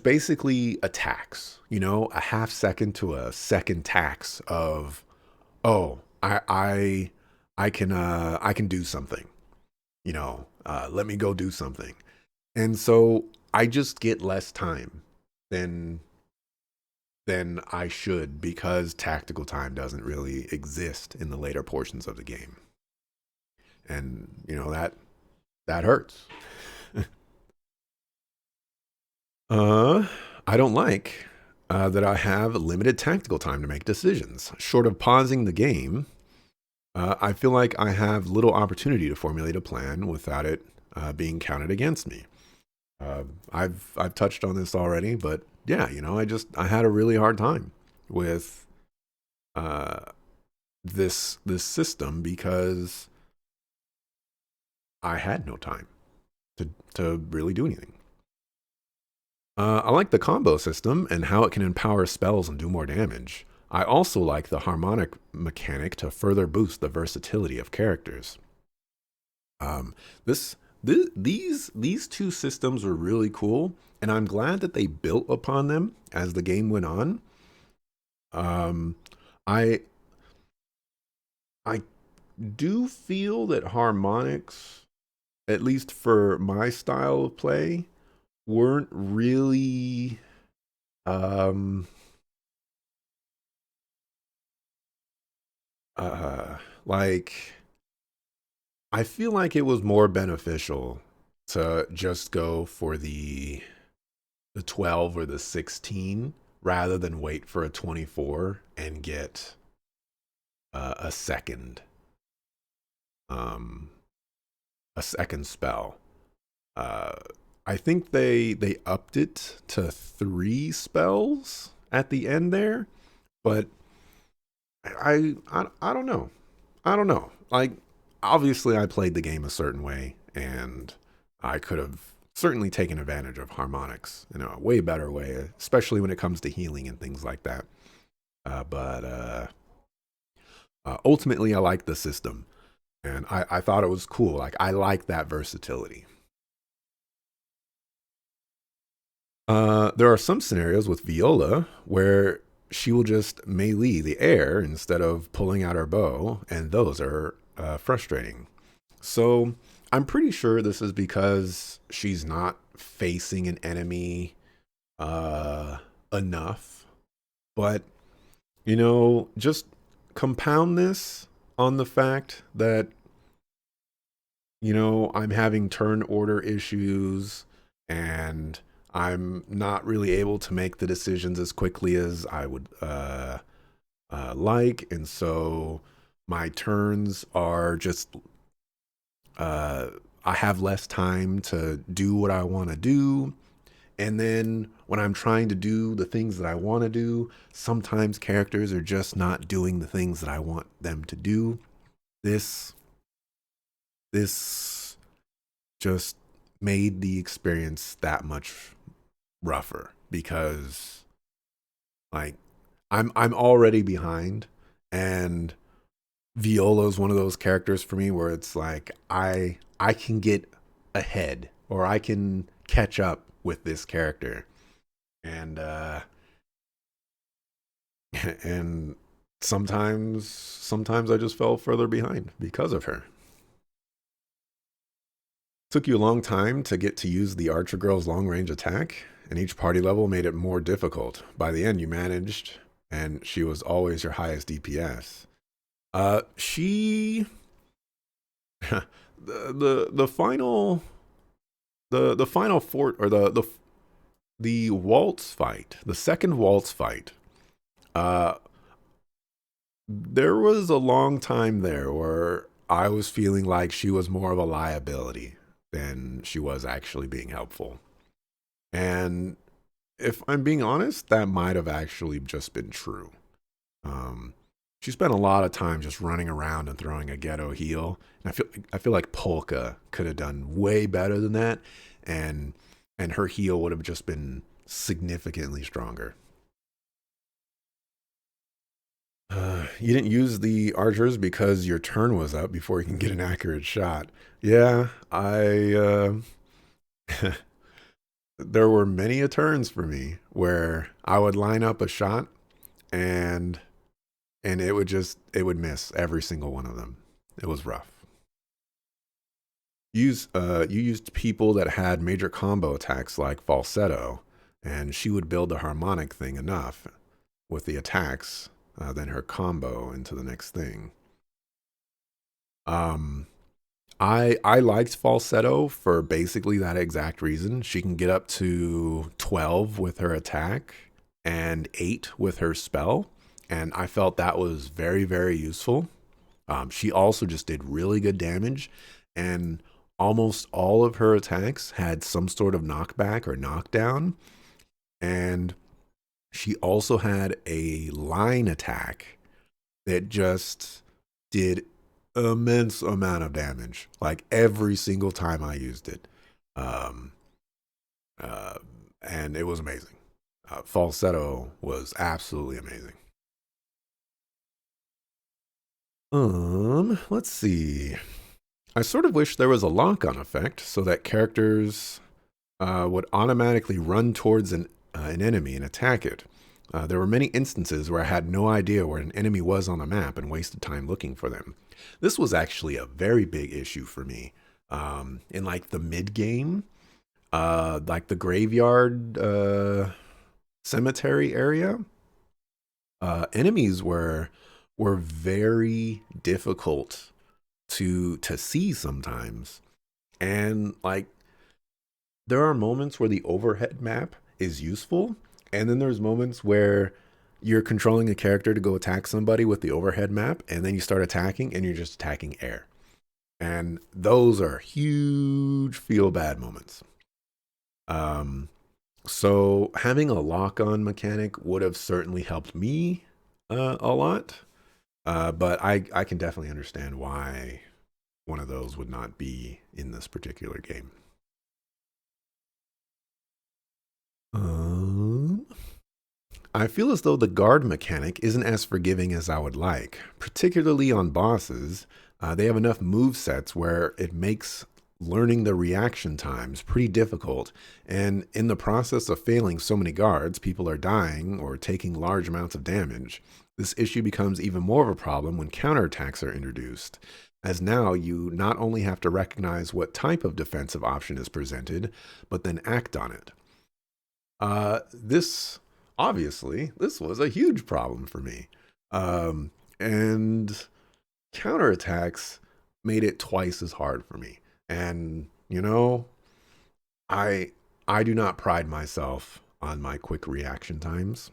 basically a tax, a half second to a second tax of, oh, I can do something, let me go do something. And so I just get less time than I should, because tactical time doesn't really exist in the later portions of the game. And that hurts. Uh, I don't like that I have limited tactical time to make decisions. Short of pausing the game, I feel like I have little opportunity to formulate a plan without it being counted against me. Uh, I've touched on this already, but yeah, I had a really hard time with uh, this system because I had no time to really do anything. I like the combo system and how it can empower spells and do more damage. I also like the harmonic mechanic to further boost the versatility of characters. Um, this these two systems were really cool, and I'm glad that they built upon them as the game went on. Um, I I do feel that harmonics, at least for my style of play, weren't really um uh like I feel like it was more beneficial to just go for the 12 or the 16 rather than wait for a 24 and get a second um a second spell. Uh I think they upped it to 3 spells at the end there, but I don't know. I don't know. Like, obviously, I played the game a certain way, and I could have certainly taken advantage of harmonics in a way better way, especially when it comes to healing and things like that. But ultimately, I like the system, and I thought it was cool. Like, I like that versatility. There are some scenarios with Viola where she will just melee the air instead of pulling out her bow, and those are frustrating. So I'm pretty sure this is because she's not facing an enemy uh, enough. But, just compound this on the fact that, I'm having turn order issues and I'm not really able to make the decisions as quickly as I would like. And so my turns are just uh, I have less time to do what I want to do. And then when I'm trying to do the things that I want to do, sometimes characters are just not doing the things that I want them to do. This this just made the experience that much rougher because like I'm already behind, and Viola's one of those characters for me where it's like I can get ahead or I can catch up with this character. And and sometimes I just fell further behind because of her. Took you a long time to get to use the Archer Girl's long range attack, and each party level made it more difficult. By the end, you managed, and she was always your highest DPS. She the final the final fort or the waltz fight, the second waltz fight. Uh, there was a long time there where I was feeling like she was more of a liability than she was actually being helpful. And if I'm being honest, that might have actually just been true. Um, she spent a lot of time just running around and throwing a ghetto heel, and I feel like Polka could have done way better than that, and her heel would have just been significantly stronger. You didn't use the archers because your turn was up before you can get an accurate shot. Yeah, there were many a turns for me where I would line up a shot and it would miss every single one of them. It was rough. You used people that had major combo attacks like falsetto, and she would build the harmonic thing enough with the attacks, then her combo into the next thing. Um, I liked falsetto for basically that exact reason. She can get up to 12 with her attack and 8 with her spell, and I felt that was very useful. She also just did really good damage, and almost all of her attacks had some sort of knockback or knockdown. And she also had a line attack that just did immense amount of damage, like every single time I used it. Um, uh, and it was amazing. Falsetto was absolutely amazing. Let's see. I sort of wish there was a lock on effect so that characters would automatically run towards an enemy and attack it. There were many instances where I had no idea where an enemy was on the map and wasted time looking for them. This was actually a very big issue for me. In like the mid game, like the graveyard cemetery area, enemies were very difficult to see sometimes, and like there are moments where the overhead map is useful, and then there's moments where you're controlling a character to go attack somebody with the overhead map, and then you start attacking and you're just attacking air. And those are huge feel bad moments. Um, so having a lock on mechanic would have certainly helped me a lot. But I can definitely understand why one of those would not be in this particular game. Um, I feel as though the guard mechanic isn't as forgiving as I would like, particularly on bosses. They have enough move sets where it makes learning the reaction times pretty difficult, and in the process of failing so many guards, people are dying or taking large amounts of damage. This issue becomes even more of a problem when counterattacks are introduced, as now you not only have to recognize what type of defensive option is presented, but then act on it. This obviously this was a huge problem for me, and counterattacks made it twice as hard for me. And I I do not pride myself on my quick reaction times,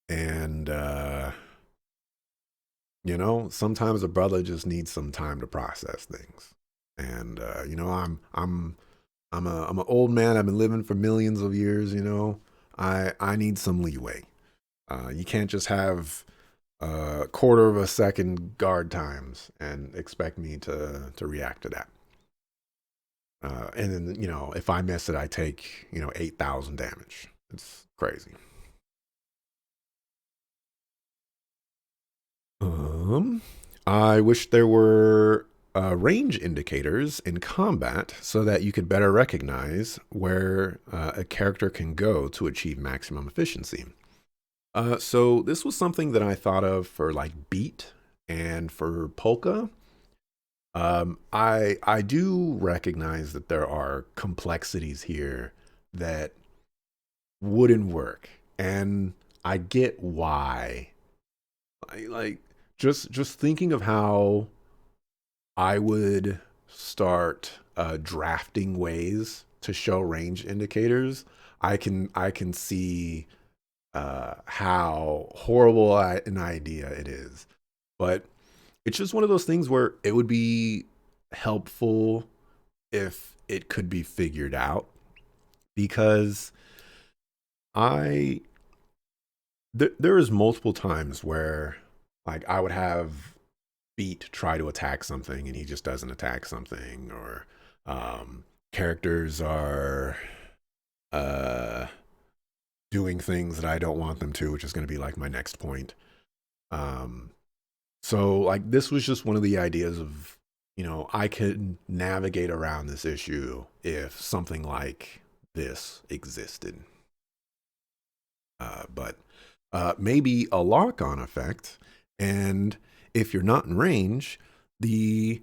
and sometimes a brother just needs some time to process things. And I'm an old man. I've been living for millions of years. I need some leeway. You can't just have a quarter of a second guard times and expect me to react to that. And then if I miss it, I take 8,000 damage. It's crazy. Um, I wish there were range indicators in combat so that you could better recognize where a character can go to achieve maximum efficiency. So this was something that I thought of for like beat and for polka. I do recognize that there are complexities here that wouldn't work, and I get why. Like just thinking of how I would start drafting ways to show range indicators. I can see how horrible an idea it is, but it's just one of those things where it would be helpful if it could be figured out, because I there is multiple times where like I would have Beat try to attack something and he just doesn't attack something, or characters are uh doing things that I don't want them to, which is going to be like my next point. Um, so like this was just one of the ideas of, I could navigate around this issue if something like this existed. But maybe a lock on effect, and if you're not in range, the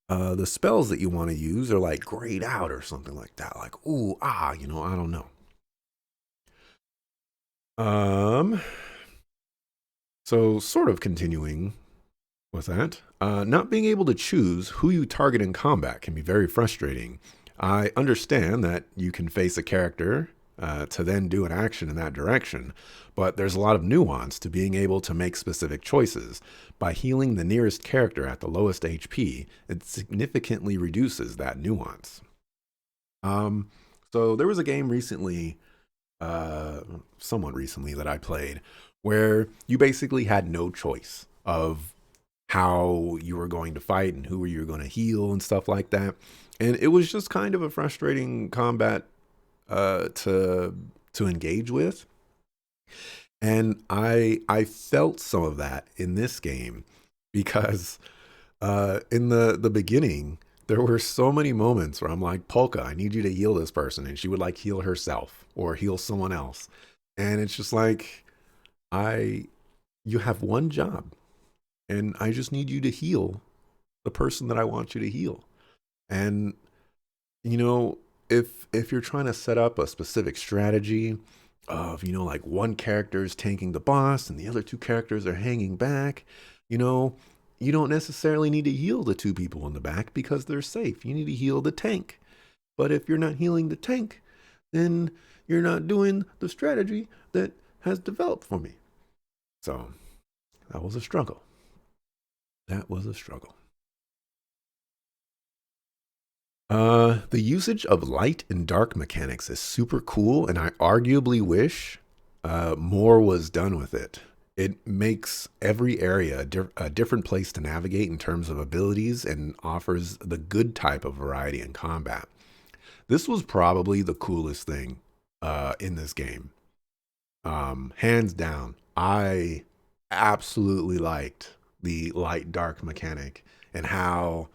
the spells that you want to use are like grayed out or something like that. Like, ooh, I don't know. Um, so sort of continuing with that, not being able to choose who you target in combat can be very frustrating. I understand that you can face a character to then do an action in that direction, but there's a lot of nuance to being able to make specific choices. By healing the nearest character at the lowest HP, it significantly reduces that nuance. Um, so there was a game recently, somewhat recently, that I played where you basically had no choice of how you were going to fight and who you were going to heal and stuff like that. And it was just kind of a frustrating combat to engage with. And I felt some of that in this game because in the beginning there were so many moments where I'm like, Polka, I need you to heal this person, and she would like heal herself or heal someone else, and it's just like, I you have one job, and I just need you to heal the person that I want you to heal. And you know, if you're trying to set up a specific strategy of, like one character is tanking the boss and the other two characters are hanging back, you know, you don't necessarily need to heal the two people in the back because they're safe. You need to heal the tank. But if you're not healing the tank, then you're not doing the strategy that has developed for me. So that was a struggle. That was a struggle. The usage of light and dark mechanics is super cool, and I arguably wish more was done with it. It makes every area a different place to navigate in terms of abilities and offers the good type of variety in combat. This was probably the coolest thing in this game. Hands down, I absolutely liked the light dark mechanic and how,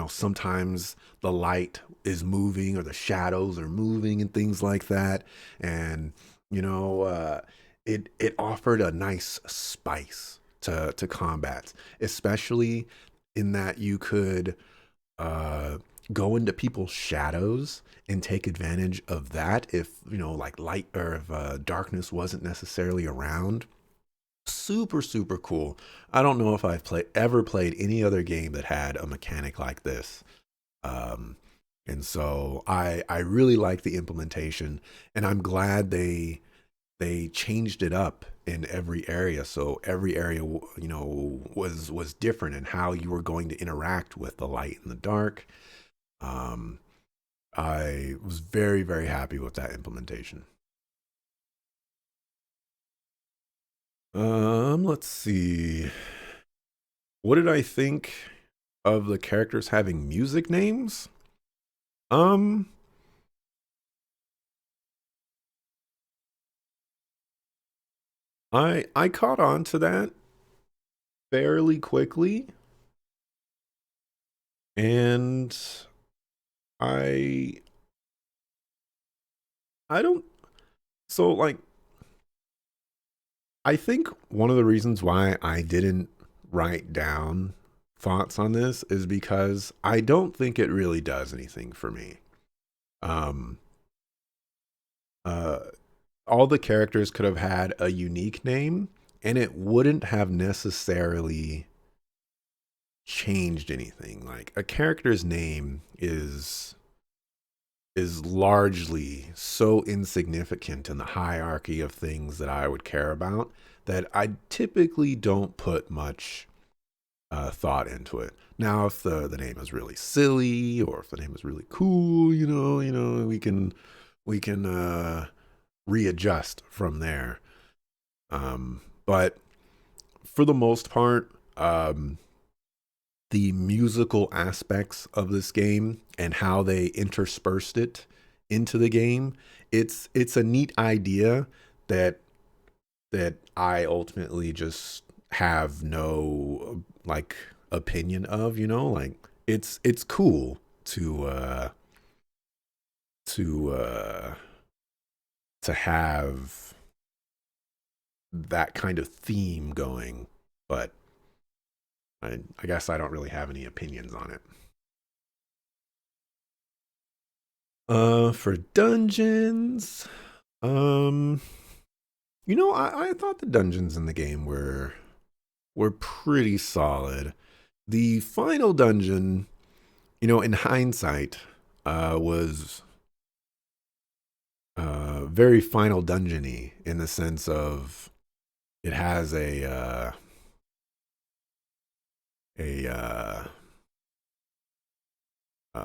sometimes the light is moving or the shadows are moving and things like that. And, you know, uh, it offered a nice spice to combat, especially in that you could uh, go into people's shadows and take advantage of that if, like light or if darkness wasn't necessarily around. Super, super cool. I don't know if I've ever played any other game that had a mechanic like this. Um, and so I really like the implementation, and I'm glad they changed it up in every area, so every area was different in how you were going to interact with the light and the dark. um I was very, very happy with that implementation. Let's see, what did I think of the characters having music names? um I caught on to that fairly quickly, and I I don't so like I think one of the reasons why I didn't write down thoughts on this is because I don't think it really does anything for me. Um uh all the characters could have had a unique name, and it wouldn't have necessarily changed anything. Like a character's name is largely so insignificant in the hierarchy of things that I would care about that I typically don't put much thought into it. Now, if the name is really silly or if the name is really cool, we can readjust from there. But for the most part, the musical aspects of this game and how they interspersed it into the game, it's a neat idea that I ultimately just have no like opinion of, like it's cool to to have that kind of theme going, but I guess I don't really have any opinions on it. For dungeons, um, I thought the dungeons in the game were pretty solid. The final dungeon, in hindsight, was very final dungeony in the sense of it has a it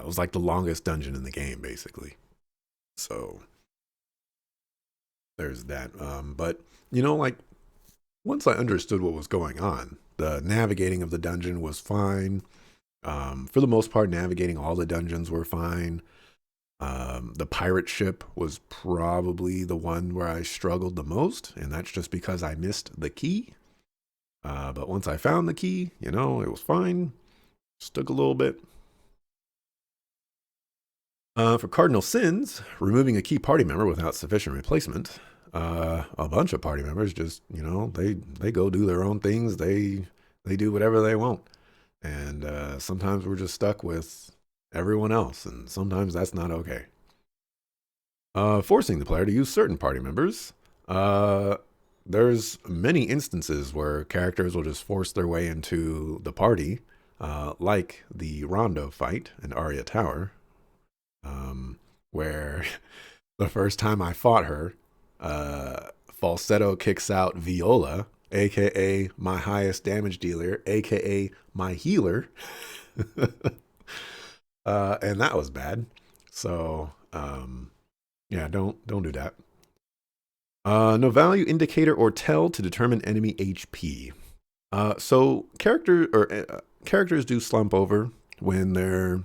was like the longest dungeon in the game basically. So there's that. But like once I understood what was going on, the navigating of the dungeon was fine. For the most part, navigating all the dungeons were fine. The pirate ship was probably the one where I struggled the most, and that's just because I missed the key. But once I found the key, it was fine. Just took a little bit. For cardinal sins, removing a key party member without sufficient replacement. A bunch of party members just, they go do their own things. They do whatever they want, and sometimes we're just stuck with everyone else, and sometimes that's not okay. Forcing the player to use certain party members. Uh, there's many instances where characters will just force their way into the party, like the Rondo fight in Arya Tower, where the first time I fought her, Falsetto kicks out Viola, aka my highest damage dealer, aka my healer, and that was bad. So, yeah, don't do that. No value indicator or tell to determine enemy HP. So characters do slump over when they're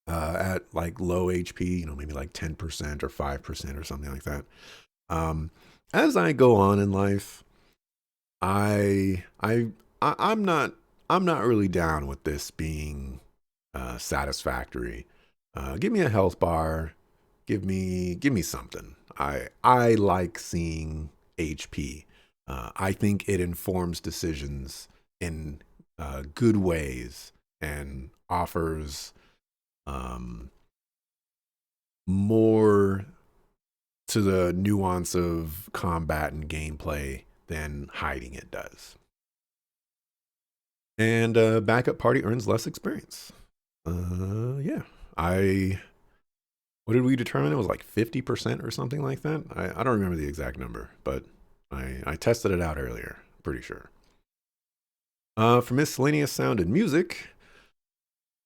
at like low HP. Maybe like 10% or 5% or something like that. Um, as I go on in life, I'm not really down with this being satisfactory. Give me a health bar. Give me something. I like seeing HP. I think it informs decisions in good ways and offers um, more to the nuance of combat and gameplay than hiding it does. And backup party earns less experience. Yeah. I What did we determine? It was like 50% or something like that. I don't remember the exact number, but I tested it out earlier. Pretty sure. For miscellaneous sound and music,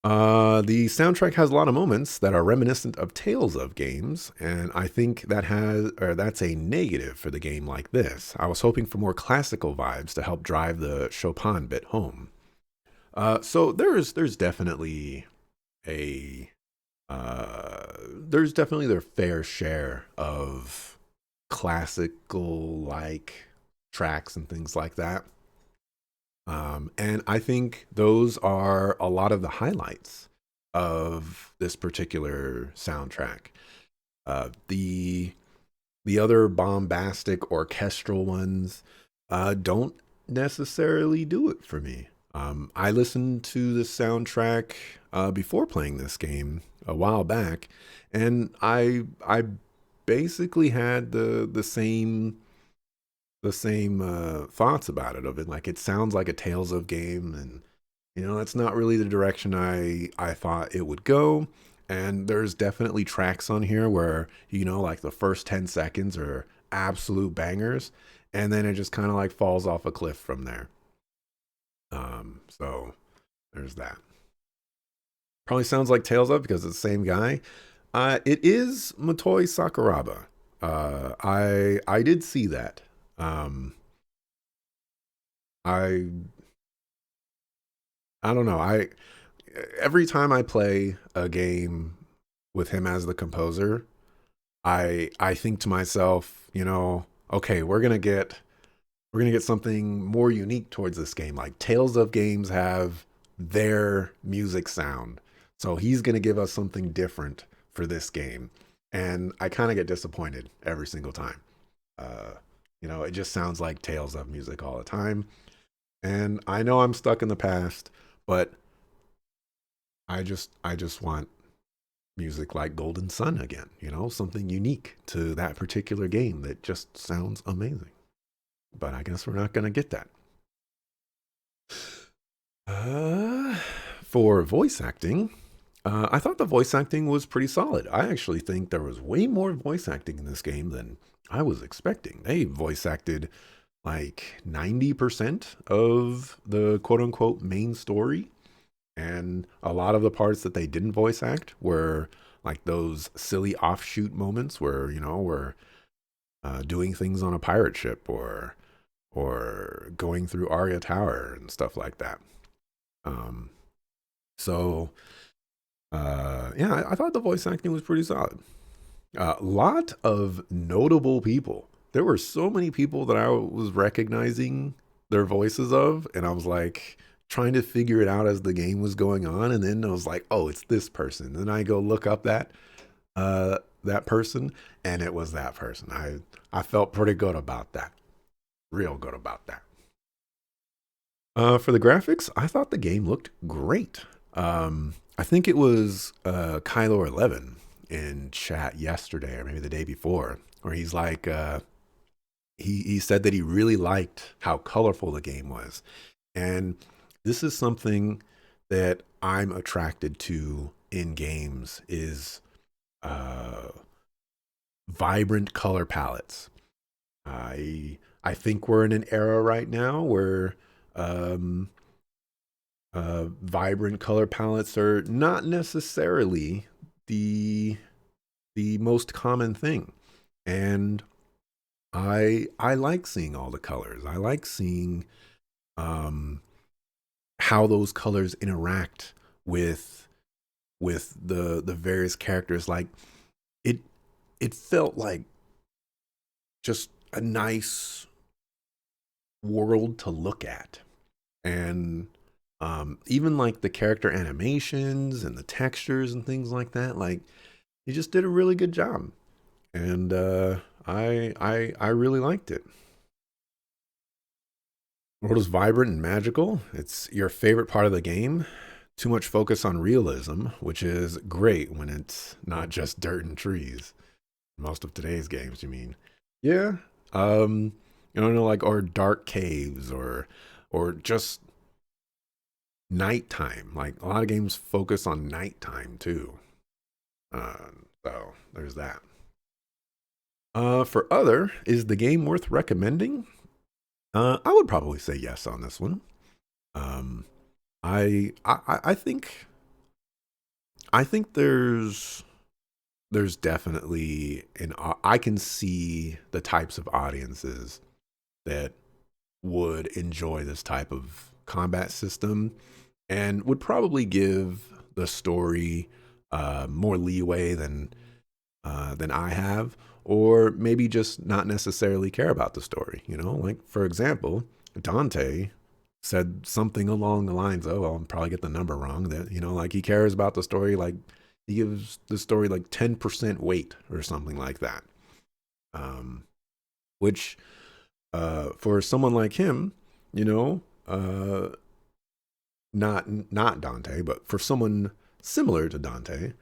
the soundtrack has a lot of moments that are reminiscent of Tales of games, and I think that's a negative for the game like this. I was hoping for more classical vibes to help drive the Chopin bit home. So there's definitely a there's definitely their fair share of classical like tracks and things like that. And I think those are a lot of the highlights of this particular soundtrack. The other bombastic orchestral ones don't necessarily do it for me. I listened to the soundtrack before playing this game a while back, and I basically had the same thoughts about it. Of it, like it sounds like a Tales of game, and that's not really the direction I thought it would go. And there's definitely tracks on here where like the first 10 seconds are absolute bangers, and then it just kind of like falls off a cliff from there. So there's that. Probably sounds like Tales of because it's the same guy. It is Motoi Sakuraba. I did see that. Um, I I don't know. I Every time I play a game with him as the composer, I think to myself, okay, we're gonna get We're gonna get something more unique towards this game. Like Tales of games have their music sound, so he's gonna give us something different for this game, and I kind of get disappointed every single time. Uh, it just sounds like Tales of music all the time, and I know I'm stuck in the past, but I just want music like Golden Sun again. Something unique to that particular game that just sounds amazing. But I guess we're not gonna get that. Uh, for voice acting, I thought the voice acting was pretty solid. I actually think there was way more voice acting in this game than I was expecting. They voice acted like 90% of the quote unquote main story. And a lot of the parts that they didn't voice act were like those silly offshoot moments where, we're doing things on a pirate ship or going through Arya Tower and stuff like that. Um, so yeah, I thought the voice acting was pretty solid. A lot of notable people. There were so many people that I was recognizing their voices of, and I was like trying to figure it out as the game was going on, and then I was like, oh, it's this person. Then I go look up that person, and it was that person. I felt pretty good about that. Real good about that. For the graphics, I thought the game looked great. I think it was Kylo11 in chat yesterday or maybe the day before, where he's like, he said that he really liked how colorful the game was, and this is something that I'm attracted to in games is uh, vibrant color palettes. I think we're in an era right now where um, vibrant color palettes are not necessarily the the most common thing, and I like seeing all the colors. I like seeing um, how those colors interact with the various characters. Like it it felt like just a nice world to look at, and even like the character animations and the textures and things like that. Like he just did a really good job, and I really liked it. World is vibrant and magical. It's your favorite part of the game. Too much focus on realism, which is great when it's not just dirt and trees. Most of today's games, you mean? Yeah. Um, I don't know, like or dark caves or just nighttime. Like a lot of games focus on nighttime too. So there's that. For other, is the game worth recommending? I would probably say yes on this one. Um, I think there's definitely I can see the types of audiences that would enjoy this type of combat system and would probably give the story more leeway than I have, or maybe just not necessarily care about the story. Like for example, Dante said something along the lines of, I'll probably get the number wrong, that like he cares about the story, like he gives the story like 10% weight or something like that. Um, which for someone like him, you know, uh, not Dante, but for someone similar to Dante,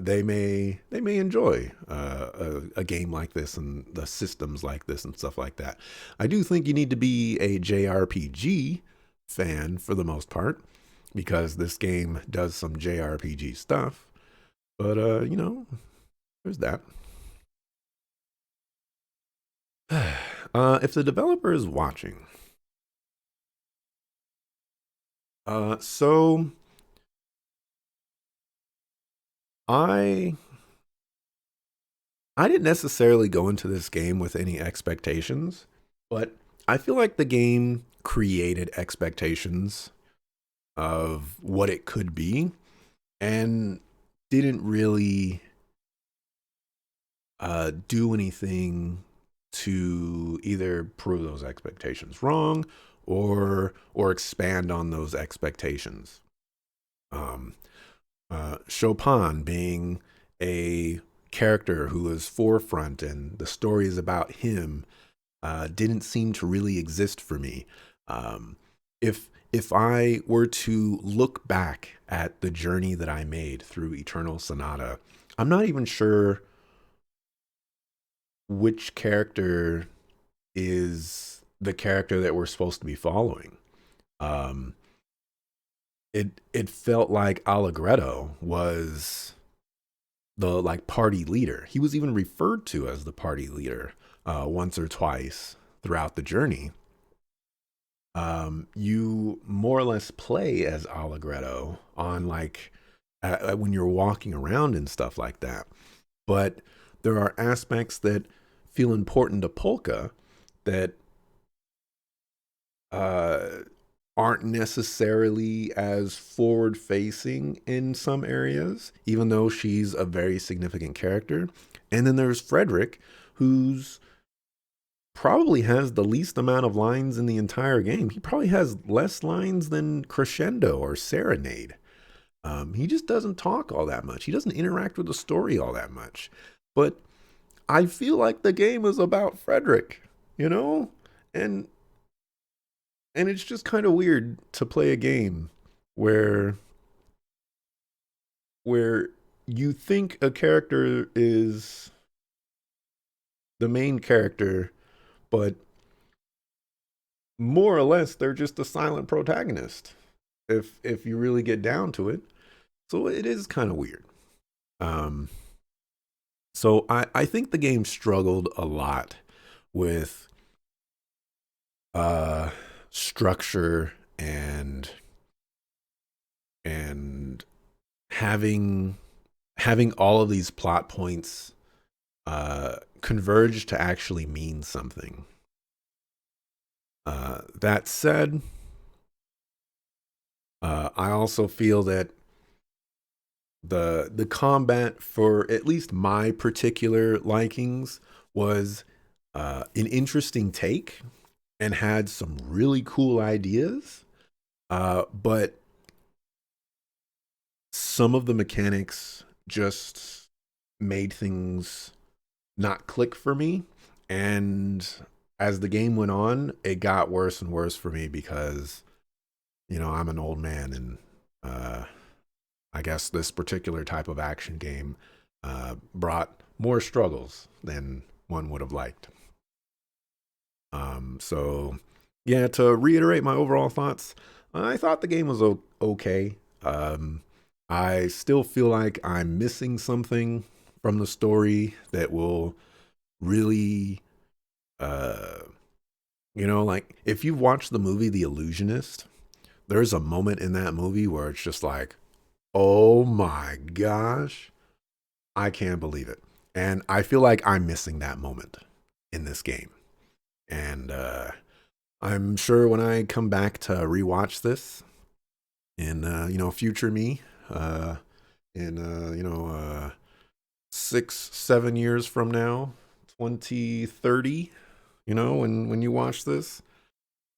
they may enjoy a game like this and the systems like this and stuff like that. I do think you need to be a JRPG fan for the most part because this game does some JRPG stuff. But there's that. If the developer is watching, so I I didn't necessarily go into this game with any expectations, but I feel like the game created expectations of what it could be and didn't really do anything to either prove those expectations wrong or expand on those expectations. Um, Chopin being a character who is forefront and the story is about him didn't seem to really exist for me. Um, if I were to look back at the journey that I made through Eternal Sonata, I'm not even sure which character is the character that we're supposed to be following. Um, it felt like Allegretto was the like party leader. He was even referred to as the party leader once or twice throughout the journey. You more or less play as Allegretto on like when you're walking around and stuff like that. But there are aspects that feel important to Polka that uh, aren't necessarily as forward facing in some areas, even though she's a very significant character. And then there's Frederick, who's probably has the least amount of lines in the entire game. He probably has less lines than Crescendo or Serenade. He just doesn't talk all that much. He doesn't interact with the story all that much. But I feel like the game is about Frederick, you know? And it's just kind of weird to play a game where where you think a character is the main character, but more or less they're just a silent protagonist if you really get down to it. So it is kind of weird. Um, so I think the game struggled a lot with uh, structure and having all of these plot points converge to actually mean something. That said, I also feel that the combat for at least my particular likings was an interesting take and had some really cool ideas. But some of the mechanics just made things not click for me. And as the game went on, it got worse and worse for me because, I'm an old man and I guess this particular type of action game brought more struggles than one would have liked. So, yeah, to reiterate my overall thoughts, I thought the game was okay. I still feel like I'm missing something from the story that will really, uh, like if you've watched the movie The Illusionist, there's a moment in that movie where it's just like, oh my gosh, I can't believe it. And I feel like I'm missing that moment in this game. And I'm sure when I come back to rewatch this in, future me, in, 6, 7 years from now, 2030, when you watch this,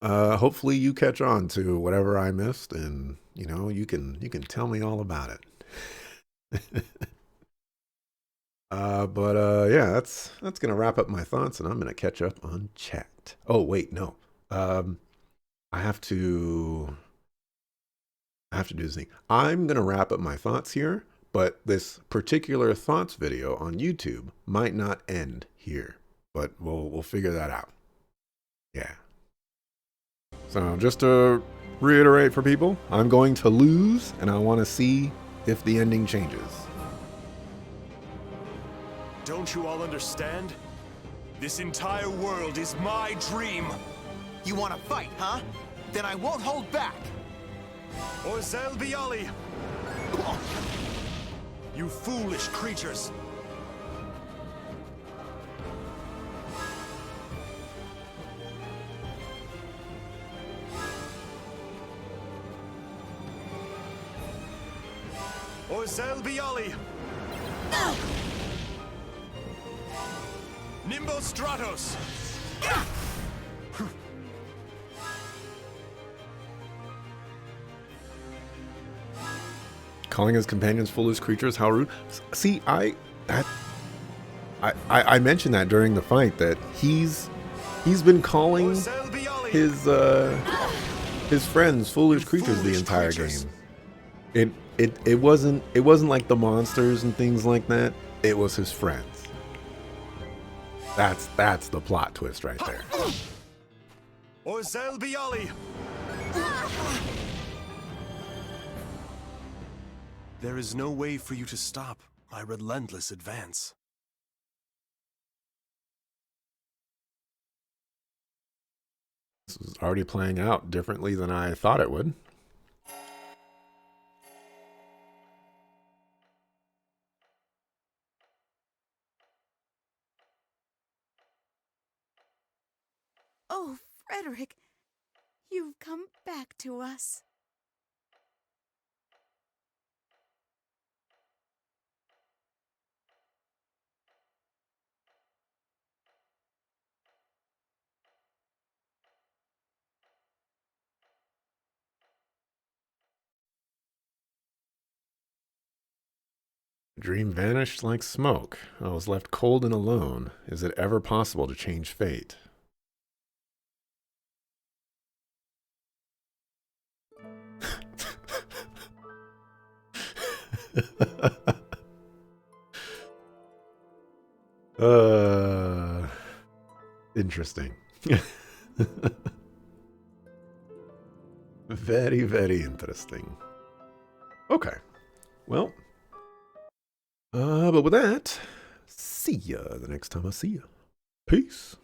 hopefully you catch on to whatever I missed and, you can tell me all about it. Yeah, that's gonna wrap up my thoughts, and I'm gonna catch up on chat. Oh wait, no, um, I have to do this thing. I'm gonna wrap up my thoughts here, but this particular thoughts video on YouTube might not end here, but we'll figure that out. Yeah. So just to reiterate for people, I'm going to lose, and I want to see if the ending changes. Don't you all understand? This entire world is my dream! You want to fight, huh? Then I won't hold back! Orzel Bialy! You foolish creatures! Orzel Bialy! Nimbus Stratos! Calling his companions foolish creatures, how rude. See, I mentioned that during the fight, that he's been calling his friends foolish creatures the entire game. It wasn't like the monsters and things like that. It was his friends. That's the plot twist right there. Orzel Biali! There is no way for you to stop my relentless advance. This is already playing out differently than I thought it would. Oh, Frederick, you've come back to us. Dream vanished like smoke. I was left cold and alone. Is it ever possible to change fate? Interesting. Very, very interesting. Okay. Well, but with that, see ya the next time I see ya. Peace.